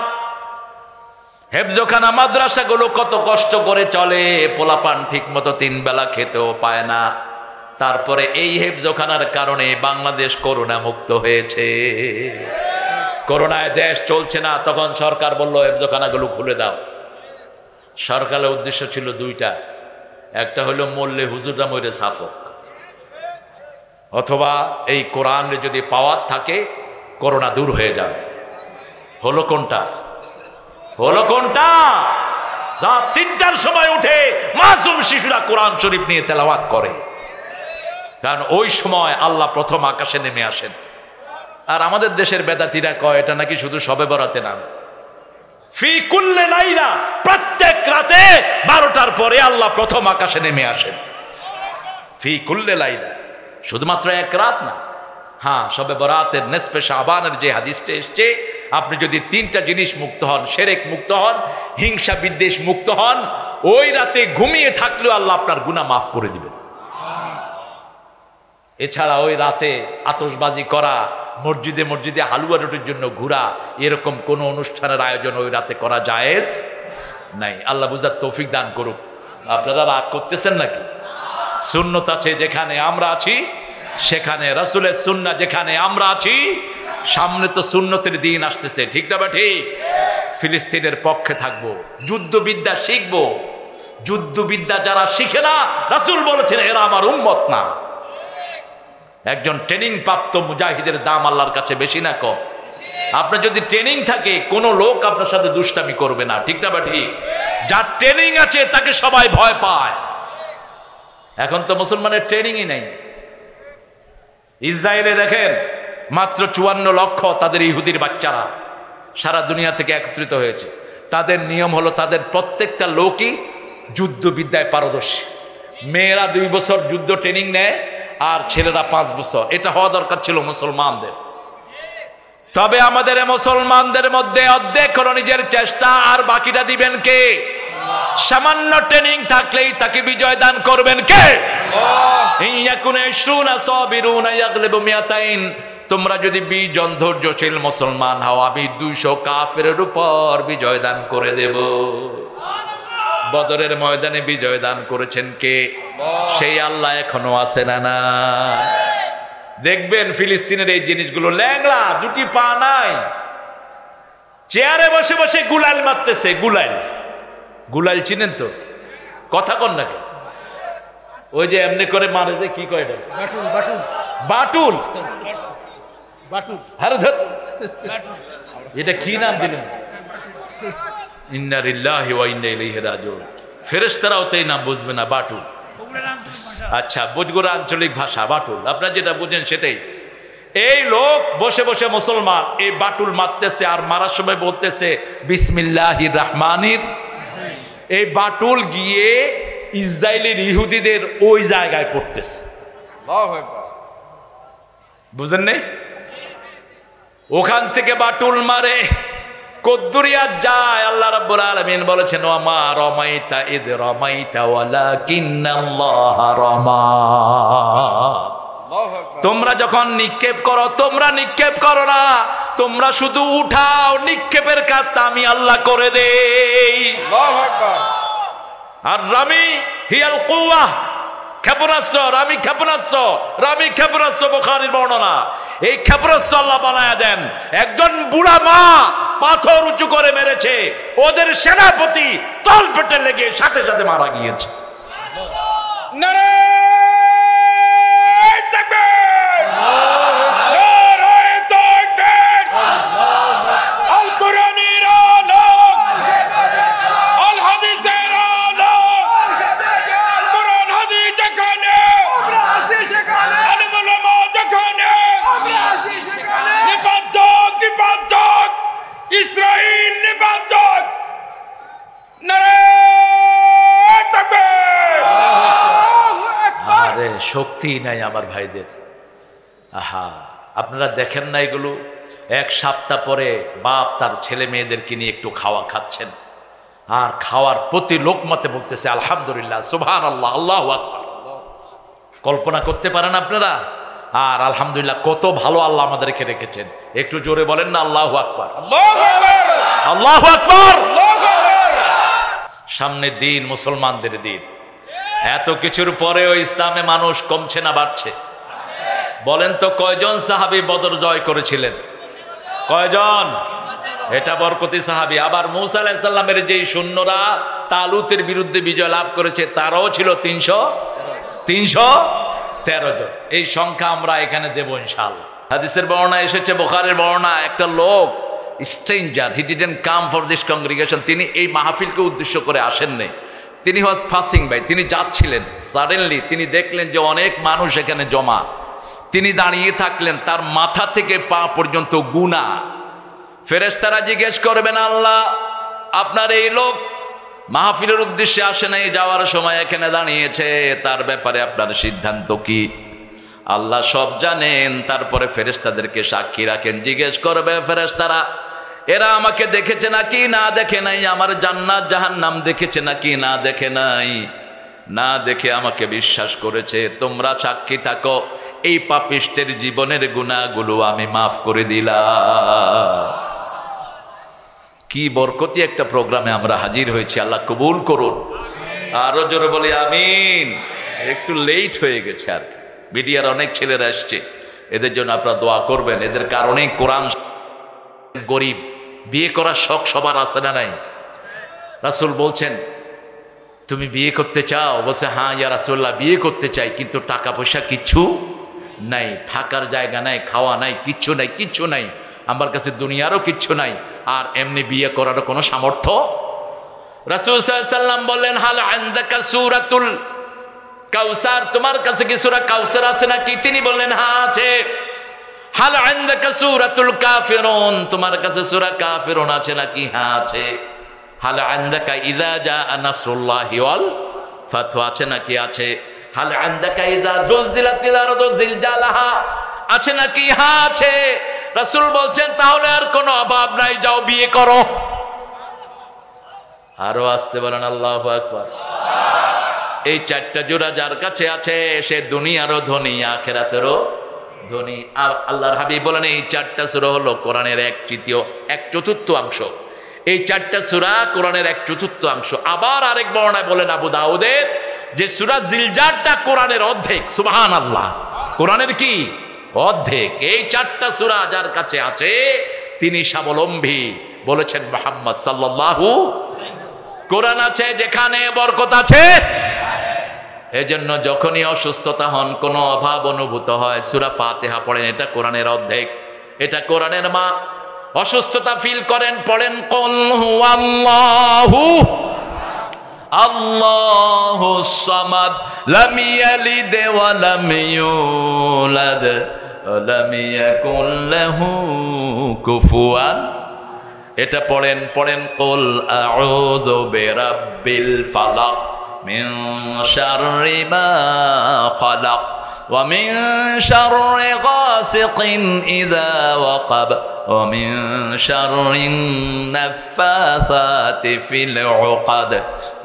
Speaker 1: হেফজখানা মাদ্রাসাগুলো কত কষ্ট করে চলে, পোলাপান ঠিক মতো 3 বেলা খেতেও পায় না। তারপরে এই হেফজখানার কারণে বাংলাদেশ করোনা মুক্ত হয়েছে। করোনায় দেশ চলছে না, তখন সরকার বলল হেফজখানাগুলো খুলে দাও। সরকারের উদ্দেশ্য ছিল 2টা, একটা হলো মরলে হুজুররা মরে সাফক, অথবা এই কোরআনে যদি পাওয়ার থাকে করোনা দূর হয়ে যাবে। হলো কোনটা? হলো কোনটা? রাত 3টার সময় উঠে মাসুম শিশুরা কোরআন শরীফ নিয়ে তেলাওয়াত করে, কারণ ওই সময় আল্লাহ প্রথম আকাশে নেমে আসেন। আর আমাদের দেশের বেদাতিরা কয় এটা নাকি শুধু শবে বরাতে নামে। ফি কুল্লি লাইলা, প্রত্যেক রাতে 12টার পরে আল্লাহ প্রথম আকাশে নেমে আসেন। ফি কুল্লি লাইলা, শুধুমাত্র এক রাত না। হ্যাঁ, শবে বরাতের নিসফে শাবানের যে হাদিসটা এসছে, আপনি যদি 3টা জিনিস মুক্ত হন, শিরক মুক্ত হন, হিংসা বিদ্বেষ মুক্ত হন, ওই রাতে ঘুমিয়ে থাকলেও আল্লাহ আপনার গুনাহ মাফ করে দিবেন। এছাড়া ওই রাতে আতশবাজি করা, মসজিদে মসজিদে হালুয়া রুটির জন্য ঘোরা, এরকম কোন অনুষ্ঠানের আয়োজন ওই রাতে করা জায়েজ নাই। আল্লাহ বুঝার তৌফিক দান করুক। আপনারা রাগ করতেছেন নাকি? সুন্নত আছে যেখানে আমরা আছি সেখানে, রাসূলের সুন্নাহ যেখানে আমরা আছি, সামনে তো সুন্নতের দিন আসতেছে, ঠিক না ঠিক? ফিলিস্তিনের পক্ষে থাকবো, যুদ্ধবিদ্যা শিখবো। যুদ্ধবিদ্যা যারা শিখে না, রাসূল বলেছেন এরা আমার উম্মত না। একজন ট্রেনিং প্রাপ্ত মুজাহিদের দাম আল্লাহর কাছে বেশি না কম? আপনার যদি ট্রেনিং থাকে, কোনো লোক আপনার সাথে দুষ্টামি করবে না, ঠিক না ঠিক? যার ট্রেনিং আছে তাকে সবাই ভয় পায়। এখন তো মুসলমানের ট্রেনিংই নেই। ইসরায়েলে দেখেন মাত্র 54 লক্ষ তাদের ইহুদির বাচ্চারা সারা দুনিয়া থেকে একত্রিত হয়েছে। তাদের নিয়ম হলো তাদের প্রত্যেকটা লোকই যুদ্ধবিদ্যায় পারদর্শী। মেয়েরা 2 বছর যুদ্ধ ট্রেনিং নেয় আর ছেলেরা 5 বছর। এটা হওয়া দরকার ছিল মুসলমানদের। তবে আমাদের মুসলমানদের মধ্যে অর্ধেক হলো নিজের চেষ্টা, আর বাকিটা দিবেন কে? সামান্য ট্রেনিং থাকলেই তাকে বিজয় দান করবেন কে? তোমরা যদি 20 জন ধৈর্যশীল মুসলমান হও, আমি 200 কাফেরের উপর বিজয় দান করে দেব। বদরের ময়দানে বিজয় দান করেছেন কে? সেই আল্লাহ এখনো আছে না? দেখবেন ফিলিস্তিনের এই জিনিসগুলো, ল্যাংড়া, 2টি পা নাই, চেয়ারে বসে বসে গুলাইল মারতেছে। গুলাইল চিনেন তো? কথা কন নাকি? ওই যে এমনি করে মারে, যে কি কয়, বাটুল। এটা কি নাম দিলেন? ইন্না লিল্লাহি ওয়া ইন্না ইলাইহি রাজিউন। ফেরেশতারাও তো এই নাম বুঝবে না, বাটুল। আচ্ছা, বজগুরা আঞ্চলিক ভাষা বাটুল, আপনারা যেটা বুঝেন সেটাই। এই লোক বসে বসে মুসলমান এই বাটুল মারতেছে, আর মারার সময় বলতেছে বিসমিল্লাহির রহমানির। এই বাটুল গিয়ে ইসরায়েলের ইহুদিদের ওই জায়গায় পড়তেছে। বুঝেন নাই? ওখান থেকে বাটুল মারে কদ্দুরিয়া যায়। আল্লাহ রাব্বুল আলামিন বলেছেন ওমা রমাইতা ইদ রমাইতা ওয়ালাকিন্নাল্লাহা রামা। তোমরা যখন নিক্ষেপ করো, তোমরা নিক্ষেপ করো না, তোমরা শুধু উঠাও, নিক্ষেপের কাজটা আমি আল্লাহ করে দেই। আর রামি হিয়াল কুওয়া, ক্ষেপণাস্ত্র, রামি ক্ষেপণাস্ত্র, রামি ক্ষেপণাস্ত্র বুখারীর বর্ণনা। এই ক্ষেপণাস্ত্র আল্লাহ বানায়া দেন। একজন বুড়া মা পাথর উঁচু করে মেরেছে, ওদের সেনাপতি তল পেটে লেগে সাথে সাথে মারা গিয়েছে।
Speaker 2: ইসরাইল নিবাচক
Speaker 1: আরে শক্তি নাই আমার ভাইদের। আহা, আপনারা দেখেন না এগুলো? এক সপ্তাহ পরে বাপ তার ছেলে মেয়েদেরকে নিয়ে একটু খাওয়া খাচ্ছেন, আর খাওয়ার প্রতি লোকমতে বলতেছে আলহামদুলিল্লাহ, সুবহানাল্লাহ, আল্লাহু আকবার। কল্পনা করতে পারেন আপনারা? আর আলহামদুলিল্লাহ কত ভালো আল্লাহ আমাদেরকে রেখেছেন। একটু জোরে বলেন না আল্লাহু আকবার, আল্লাহু আকবার। সামনে দিন, মুসলমানদের দিন। এত কিছুর পরেও ইসলামে মানুষ কমছে না বাড়ছে? বলেন তো কয়জন সাহাবী বদর জয় করেছিলেন? কয়জন? এটা বরকতি সাহাবী। আবার মূসা আলাইহিস সালামের যেই সৈন্যরা তালুতের বিরুদ্ধে বিজয় লাভ করেছে তারাও ছিল 313 জন। এই সংখ্যা আমরা এখানে দেব ইনশাআল্লাহ। হাদিসের বর্ণনা এসেছে, বুখারীর বর্ণনা, একটা লোক stranger, he didn't come for this congregation, তিনি এই মাহফিলকে উদ্দেশ্য করে আসেননি। তিনি ওয়াজ পাসিং বাই, তিনি যাচ্ছিলেন, সাডেনলি তিনি দেখলেন যে অনেক মানুষ এখানে জমা। তিনি দাঁড়িয়ে থাকলেন, তার মাথা থেকে পা পর্যন্ত গুনাহ। ফেরেশতারা জিজ্ঞেস করবেন, আল্লাহ আপনার এই লোক মাহফিলের উদ্দেশ্যে আসে নাই, যাওয়ার সময় এখানে দাঁড়িয়েছে, তার ব্যাপারে আপনার সিদ্ধান্ত কি? আল্লাহ সব জানেন। তারপরে ফেরেশতাদেরকে সাক্ষী রাখেন, জিজ্ঞেস করবে ফেরেশতারা, এরা আমাকে দেখেছে নাকি না দেখে নাই? আমার জান্নাত জাহান্নাম দেখেছে নাকি না দেখে নাই? না দেখে আমাকে বিশ্বাস করেছে। তোমরা সাক্ষী থাকো, এই পাপিষ্টের জীবনের গুনাহগুলো আমি মাফ করে দিলাম। কি বরকতি একটা প্রোগ্রামে আমরা হাজির হয়েছি, আল্লাহ কবুল করুন। আরো জোরে বলি আমিন। একটু লেট হয়ে গেছে আর কি, মিডিয়ার অনেক ছেলেরা আসছে, এদের জন্য আপনারা দোয়া করবেন। এদের কারণেই কোরআন, গরিব, বিয়ে করার শখ সবার আছে না নাই? রাসূল বলছেন তুমি বিয়ে করতে চাও? বলছে হ্যাঁ ইয়া রাসূলুল্লাহ, বিয়ে করতে চাই, কিন্তু টাকা পয়সা কিচ্ছু নাই, থাকার জায়গা নাই, খাওয়া নাই, কিচ্ছু নাই, কিচ্ছু নাই, আমার কাছে দুনিয়ারও কিচ্ছু নাই, আর এমনি বিয়ে করারও কোনো সামর্থ্য। রাসূল সাল্লাল্লাহু আলাইহি ওয়াসাল্লাম বললেন হাল আনদাকা সূরাতুল কাউসার, তোমার কাছে কি সূরা কাউসার আছে নাকি? তিনি বললেন হ্যাঁ আছে। হাল আনদাকা সূরাতুল কাফিরুন, তোমার কাছে সূরা কাফিরুন আছে নাকি? হ্যাঁ আছে। হাল আনদাকা ইযা জাআ নাসরুল্লাহি ওয়াল ফাতহু আছে নাকি? আছে। হাল আনদাকা ইযা জুলজিলাতিল আরদু জিলজালাহা আছে নাকি? হ্যাঁ আছে। রাসূল বলছেন তাহলে আর কোনো অভাব নাই, যাও বিয়ে করো। আরো আসতে বলেন আল্লাহু আকবার। এই চারটা জোড়া যার কাছে আছে সে দুনিয়ারও ধনী, আখিরাতেরও ধনী। আল্লাহর হাবিব বলেন এই চারটা সূরা হলো কোরআনের 1/4 এই চারটা সূরা কোরআনের 1/4। আবার আরেক বর্ণনায় বলেন আবু দাউদের যে সূরা জিলজালটা কোরআনের অর্ধেক। সুবহানাল্লাহ, কোরআনের কি অর্ধেক। এই চারটা সূরা যার কাছে আছে তিনি স্বাবলম্বী, বলেছেন মুহাম্মদ সাল্লাল্লাহু। কোরআন আছে যেখানে বরকত আছে। এজন্য যখনই অসুস্থতা হন, কোনো অভাব অনুভূত হয়, সূরা ফাতিহা পড়েন, এটা কোরআনের অর্ধেক, এটা কোরআনের মা। অসুস্থতা ফিল করেন, পড়েন কুল হুয়াল্লাহু আল্লাহুস সামাদ লাম ইয়ালিদ ওয়া লাম ইউলাদ ওয়া লাম ইয়াকুল লাহু কুফুয়ান। এটা পড়েন, পড়েন কুল আউযু বিরাব্বিল ফালাক মিন শাররি মা খালাক ওয়া মিন শাররি গাসিকিন ইযা ওয়াকাব ওয়া মিন শাররিন নাফাসাতি ফিল উকাদ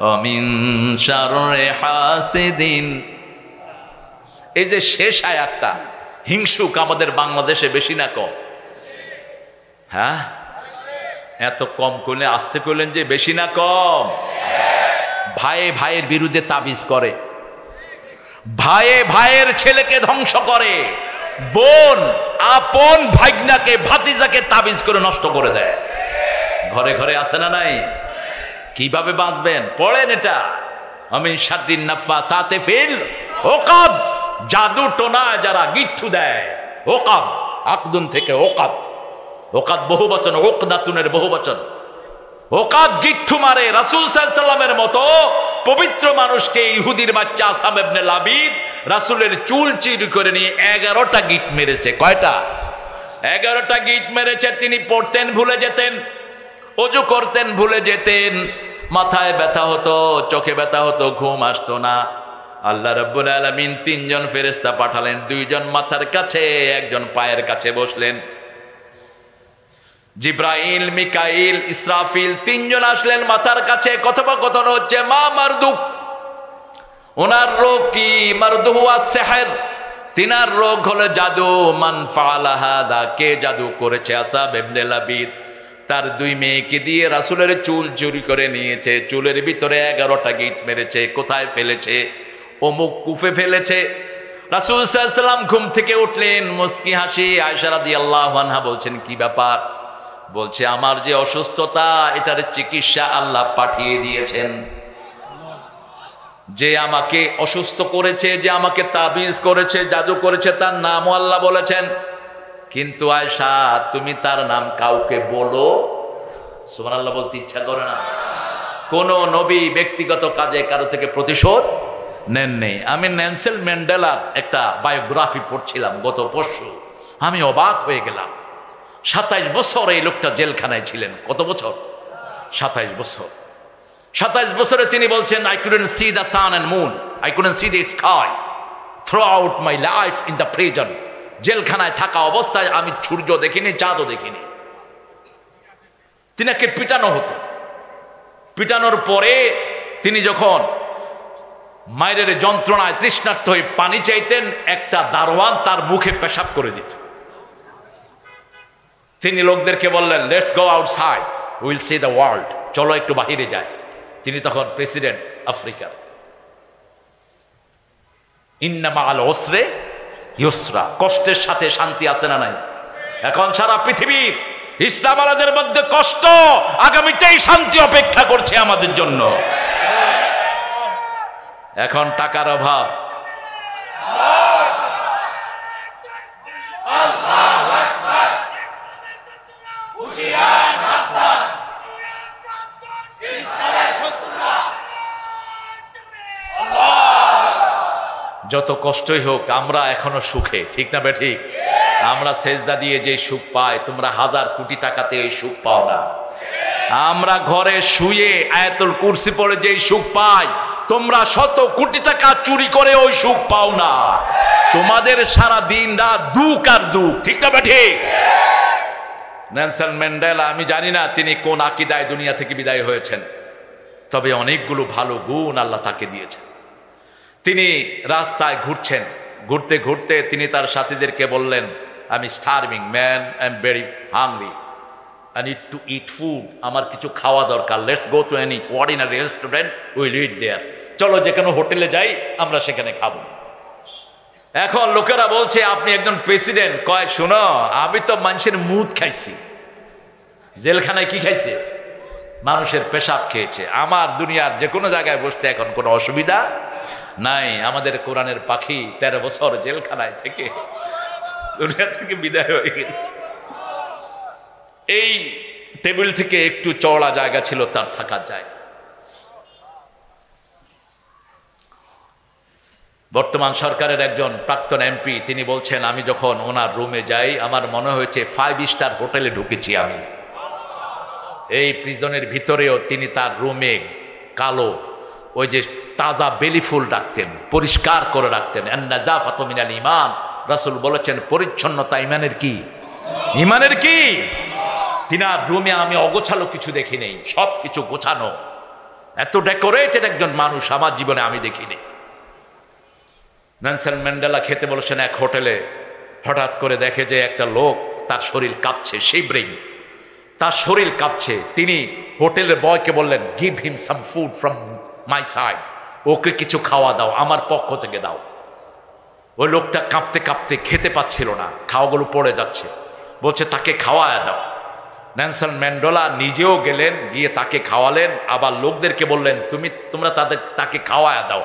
Speaker 1: ওয়া মিন শাররি হাসিদিন। এই যে শেষ আয়াতটা, হিংসুক আমাদের বাংলাদেশে বেশি না কম? হ্যাঁ, এত কম করলে আসতে করলেন যে বেশি না কম? ভাইয়ে ভাইয়ের বিরুদ্ধে তাবিজ করে, ভাইয়ে ভাইয়ের ছেলেকে ধ্বংস করে, বোন আপন ভাগ্নাকে ভাতিজাকে তাবিজ করে নষ্ট করে দেয়। ঘরে ঘরে আছে না নাই? কিভাবে বাঁচবেন? পড়েন এটা, আমি শাররিন নাফাসাতি ফিল উকাদ, জাদু টোনা যারা গিঠু দেয়। ওকাব আকদুন থেকে ওকাব, ওকাদ বহু বচন, ওকদাতুনের বহু বচন। ওকাদ গিঠু মারে। রাসূল সাল্লাল্লাহু আলাইহি ওয়াসাল্লামের মতো পবিত্র মানুষকে ইহুদির বাচ্চা আসাম ইবনে লাবিদ রাসূলের চুল চিরি করে নিয়ে 11টা গিট মেরেছে। কয়টা? 11টা গিট মেরেছে। তিনি পড়তেন ভুলে যেতেন, ওযু করতেন ভুলে যেতেন, মাথায় ব্যথা হতো, চোখে ব্যথা হতো, ঘুম আসতো না। আল্লাহ রাব্বুল আলামিন 3 জন ফেরেশতা পাঠালেন, 2 জন মাথার কাছে, 1 জন পায়ের কাছে বসলেন। জিব্রাইল, মিকাইল, ইসরাফিল 3 জন আসলেন মাথার কাছে। কথোপকথন হচ্ছে, মা মারদুক, ওনার রোগ কি? মারদুহু আস-সিহর, তিনার রোগ হলো জাদু। মান ফাআলা হাদা, কে জাদু করেছে? আসাব ইবনে লাবিদ তার 2 মেয়েকে দিয়ে রাসূলের চুল চুরি করে নিয়েছে। চুলের ভিতরে 11টা গিট মেরেছে। কোথায় ফেলেছে? অমুক কূপে ফেলেছে। রাসূল সাল্লাল্লাহু আলাইহি ওয়াসাল্লাম ঘুম থেকে উঠলেন, মুস্কি হাসি। আয়েশা রাদিয়াল্লাহু আনহা বলছেন, কি ব্যাপার? বলছে, আমার যে অসুস্থতা, এটার চিকিৎসা আল্লাহ পাঠিয়ে দিয়েছেন। যে আমাকে অসুস্থ করেছে, যে আমাকে তাবিজ করেছে, জাদু করেছে, তার নামও আল্লাহ বলেছেন। কিন্তু আয়েশা, তুমি তার নাম কাউকে বলো? সুবহানাল্লাহ বলতে ইচ্ছা করে না? কোন নবী ব্যক্তিগত কাজে কারো থেকে প্রতিশোধ নেন নেই। আমি নেলসন ম্যান্ডেলার একটা বায়োগ্রাফি পড়ছিলাম গত পরশু, আমি অবাক হয়ে গেলাম। 27 বছর এই লোকটা জেলখানায় ছিলেন। কত বছর? 27 বছর। 27 বছরে তিনি বলছেন, I couldn't see the sun and moon, I couldn't see the sky throughout my life in the prison. জেলখানায় থাকা অবস্থায় আমি সূর্য দেখিনি, চাঁদও দেখিনি। তিনাকে পিটানো হতো। পিটানোর পরে তিনি যখন মায়ের যন্ত্রণায় তৃষ্ণার্ত হয়ে পানি চাইতেন, একটা দারোয়ান তার মুখে পেশাব করে দিত। তিনি লোকদেরকে বললেন, let's go outside, will see the world, চলো একটু বাহিরে যাই। তিনি তখন প্রেসিডেন্ট আফ্রিকার। ইন্না মাআল উসরি ইউসরা, কষ্টের সাথে শান্তি আছে না নাই? এখন সারা পৃথিবীর ইসলাম আলাদের মধ্যে কষ্ট, আগামীতেই শান্তি অপেক্ষা করছে আমাদের জন্য। এখন টাকার অভাব, যত কষ্টই হোক আমরা এখনো সুখে, ঠিক না বেঠিক? আমরা সেজদা দিয়ে যে সুখ পাই, তোমরা 1000 কোটি টাকাতে এই সুখ পাও না। আমরা ঘরে শুয়ে আয়াতুল কুরসি পড়ে যে সুখ পাই, তোমরা 100 কোটি টাকা চুরি করে ওই সুখ পাও না। তোমাদের সারা দিন রাত দুঃখ আর দুঃখ, ঠিক না বেঠিক? নেলসন ম্যান্ডেলা, আমি জানি না তিনি কোন আকীদায় দুনিয়া থেকে বিদায় হয়েছেন, তবে অনেকগুলো ভালো গুণ আল্লাহ তাকে দিয়েছেন। তিনি রাস্তায় ঘুরছেন, ঘুরতে ঘুরতে তিনি তার সাথীদেরকে বললেন, আমি starving man, I am very hungry, I need to eat food, আমার কিছু খাওয়া দরকার। Let's go to any ordinary restaurant, will eat there, চলো যে কোনো হোটেলে যাই, আমরা সেখানে খাবো। এখন লোকেরা বলছে, আপনি একজন প্রেসিডেন্ট। কয়, শোনো, আমি তো মানুষের মুদ খাইছি। জেলখানায় কি খাইছে? মানুষের পেশাব খেয়েছে। আমার দুনিয়ার যে কোনো জায়গায় বসতে এখন কোনো অসুবিধা নাই। আমাদের কোরআনের পাখি 13 বছর জেলখানায় থেকে দুনিয়া থেকে বিদায় হয়ে গেছে। এই টেবিল থেকে একটু চওড়া জায়গা ছিল তার থাকার জায়গা। বর্তমান সরকারের একজন প্রাক্তন এমপি, তিনি বলছেন, আমি যখন ওনার রুমে যাই আমার মনে হয়েছে 5 স্টার হোটেলে ঢুকেছি আমি। এই প্রিজনের ভিতরেও তিনি তার রুমে কালো ওই যে তাজা বেলি ফুল রাখতেন, পরিষ্কার করে রাখতেন। আন-নাযাফাতু মিনাল ঈমান, রাসূল বলেছেন পরিচ্ছন্নতা ঈমানের কি? ঈমানের কি? তিনার রুমে আমি অগোছালো কিছু দেখি নেই, সব কিছু গোছানো। এত ডেকোরেটেড একজন মানুষ আমার জীবনে আমি দেখিনি। নেলসন ম্যান্ডেলা খেতে বলেছেন এক হোটেলে, হঠাৎ করে দেখে যে একটা লোক তার শরীর কাঁপছে, শিবরিং, তার শরীর কাঁপছে। তিনি হোটেলের বয়কে বললেন, give him some food from my side, ওকে কিছু খাওয়া দাও, আমার পক্ষ থেকে দাও। ওই লোকটা কাঁপতে কাঁপতে খেতে পাচ্ছিল না, খাওয়াগুলো পড়ে যাচ্ছে, বলছে তাকে খাওয়ায় দাও। নেলসন ম্যান্ডেলা নিজেও গেলেন, গিয়ে তাকে খাওয়ালেন, আবার লোকদেরকে বললেন তোমরা তাকে খাওয়ায় দাও।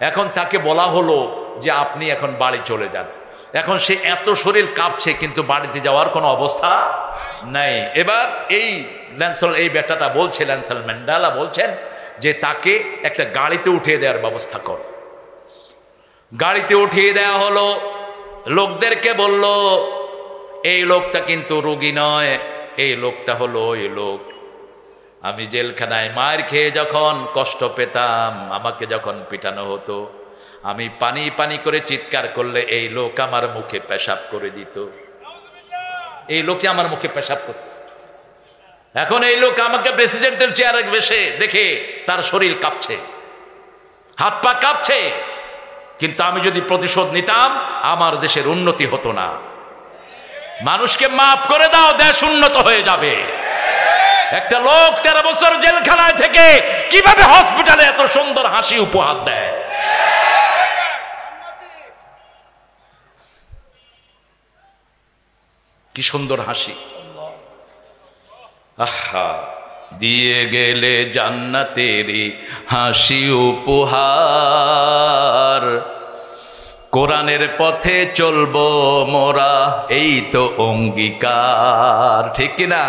Speaker 1: এখন তাকে বলা হলো যে আপনি এখন বাড়ি চলে যান। এখন সে এত শরীর কাঁপছে, কিন্তু বাড়িতে যাওয়ার কোনো অবস্থা নাই। এবার এই বেটাটা বলছে, নেলসন ম্যান্ডেলা বলছেন যে তাকে একটা গাড়িতে উঠিয়ে দেওয়ার ব্যবস্থা কর। গাড়িতে উঠিয়ে দেওয়া হলো, লোকদেরকে বলল এই লোকটা কিন্তু রোগী নয়, এই লোকটা হলো ওই লোক, আমি জেলখানায় মার খেয়ে যখন কষ্ট পেতাম, আমাকে যখন পিটানো হতো, আমি পানি পানি করে চিৎকার করলে এই লোক আমার মুখে পেশাব করে দিত। এই লোকে আমার মুখে পেশাব করত। এখন এই লোক আমাকে প্রেসিডেন্টের চেয়ারে বসে দেখে তার শরীর কাঁপছে, হাত পা কাঁপছে, কিন্তু আমি যদি প্রতিশোধ নিতাম আমার দেশের উন্নতি হতো না। মানুষকে মাফ করে দাও, দেশ উন্নত হয়ে যাবে। একটা লোক 13 বছর জেলখানায় থেকে কিভাবে হসপিটালে এত সুন্দর হাসি উপহার দেয়? কি সুন্দর হাসি! আহা, দিয়ে গেলে জান্নাতেরই হাসি উপহার, কোরআনের পথে চলবো মোরা, এই তো অঙ্গীকার। ঠিক কিনা?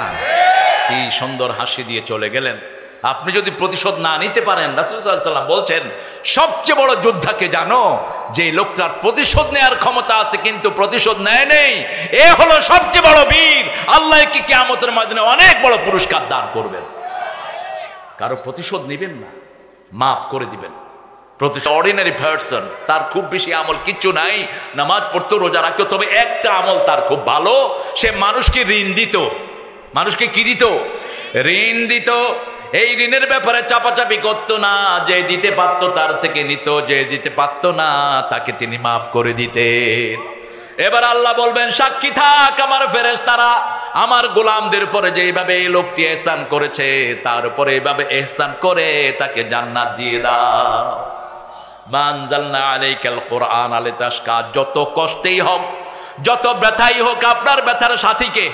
Speaker 1: কি সুন্দর হাসি দিয়ে চলে গেলেন। আপনি যদি প্রতিশোধ না নিতে পারেন, রাসূল সাল্লাল্লাহু আলাইহি ওয়াসাল্লাম বলছেন সবচেয়ে বড় যোদ্ধাকে জানো যে লোকটার প্রতিশোধ নেওয়ার ক্ষমতা আছে কিন্তু প্রতিশোধ নেয় নেই, এ হলো সবচেয়ে বড় বীর। আল্লাহ কি কিয়ামতের ময়দানে অনেক বড় পুরস্কার দান করবেন। কারো প্রতিশোধ নেবেন না, মাফ করে দিবেন। অর্ডিনারি পারসন, তার খুব বেশি আমল কিচ্ছু নাই, নামাজ পড়তো, রোজা রাখতো, তবে একটা আমল তার খুব ভালো, সে মানুষকে ঋণ দিত। মানুষকে কি দিত? ঋণ দিত। এই ঋণের ব্যাপারে চাপাচাপি করতো না, যে দিতে পারত তার থেকে নিত, যে দিতে পারত না তাকে তিনি মাফ করে দিতেন। এবার আল্লাহ বলবেন, সাক্ষী থাক আমার ফেরেশতারা, আমার গোলামদের উপরে যেভাবে এই লোকটি ইহসান করেছে তার উপরে এইভাবে ইহসান করে তাকে জান্নাত দিয়ে দাও। মানজালনা আলাইকাল কোরআন লিতাশকা, যত কষ্টেই হোক, যত ব্যথাই হোক, আপনার ব্যথার সাথীকে,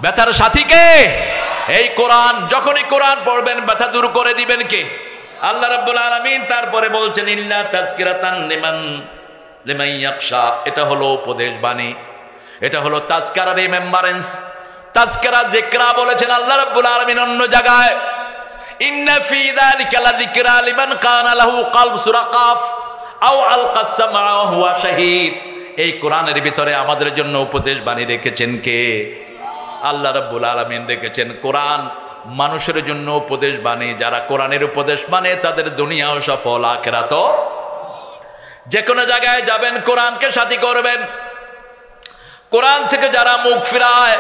Speaker 1: ব্যথার সাথীকে এই কোরআন। যখনই কোরআন পড়বেন ব্যথা দূর করে দিবেন কে? আল্লাহ রাব্বুল আলামিন। তারপরে বলছেন ইল্লা তাযকিরাতান লিমান ইয়াখশা, এটা হলো উপদেশ বাণী, এটা হলো তাযকিরা, রিমেম্বারেন্স, তাযকিরা, যিকরা বলেছেন আল্লাহ রাব্বুল আলামিন অন্য জায়গায়, ইন্না ফি যালিকা লাযিকরা লিমান কানা লাহু কলব, সূরা কাফ, আও আলকাস সামআ ওয়া হুয়া শাহীদ। এই কোরআনের ভিতরে আমাদের জন্য উপদেশ বাণী রেখেছেন কে? আল্লাহ রাব্বুল আলামিন রেখেছেন। কোরআন মানুষের জন্য উপদেশ বাণী, যারা কোরআনের উপদেশ মানে তাদের দুনিয়াও সফল, আখিরাতও। যে কোনো জায়গায় যাবেন কোরআনকে সাথী করবেন। কোরআন থেকে যারা মুখ ফিরায়,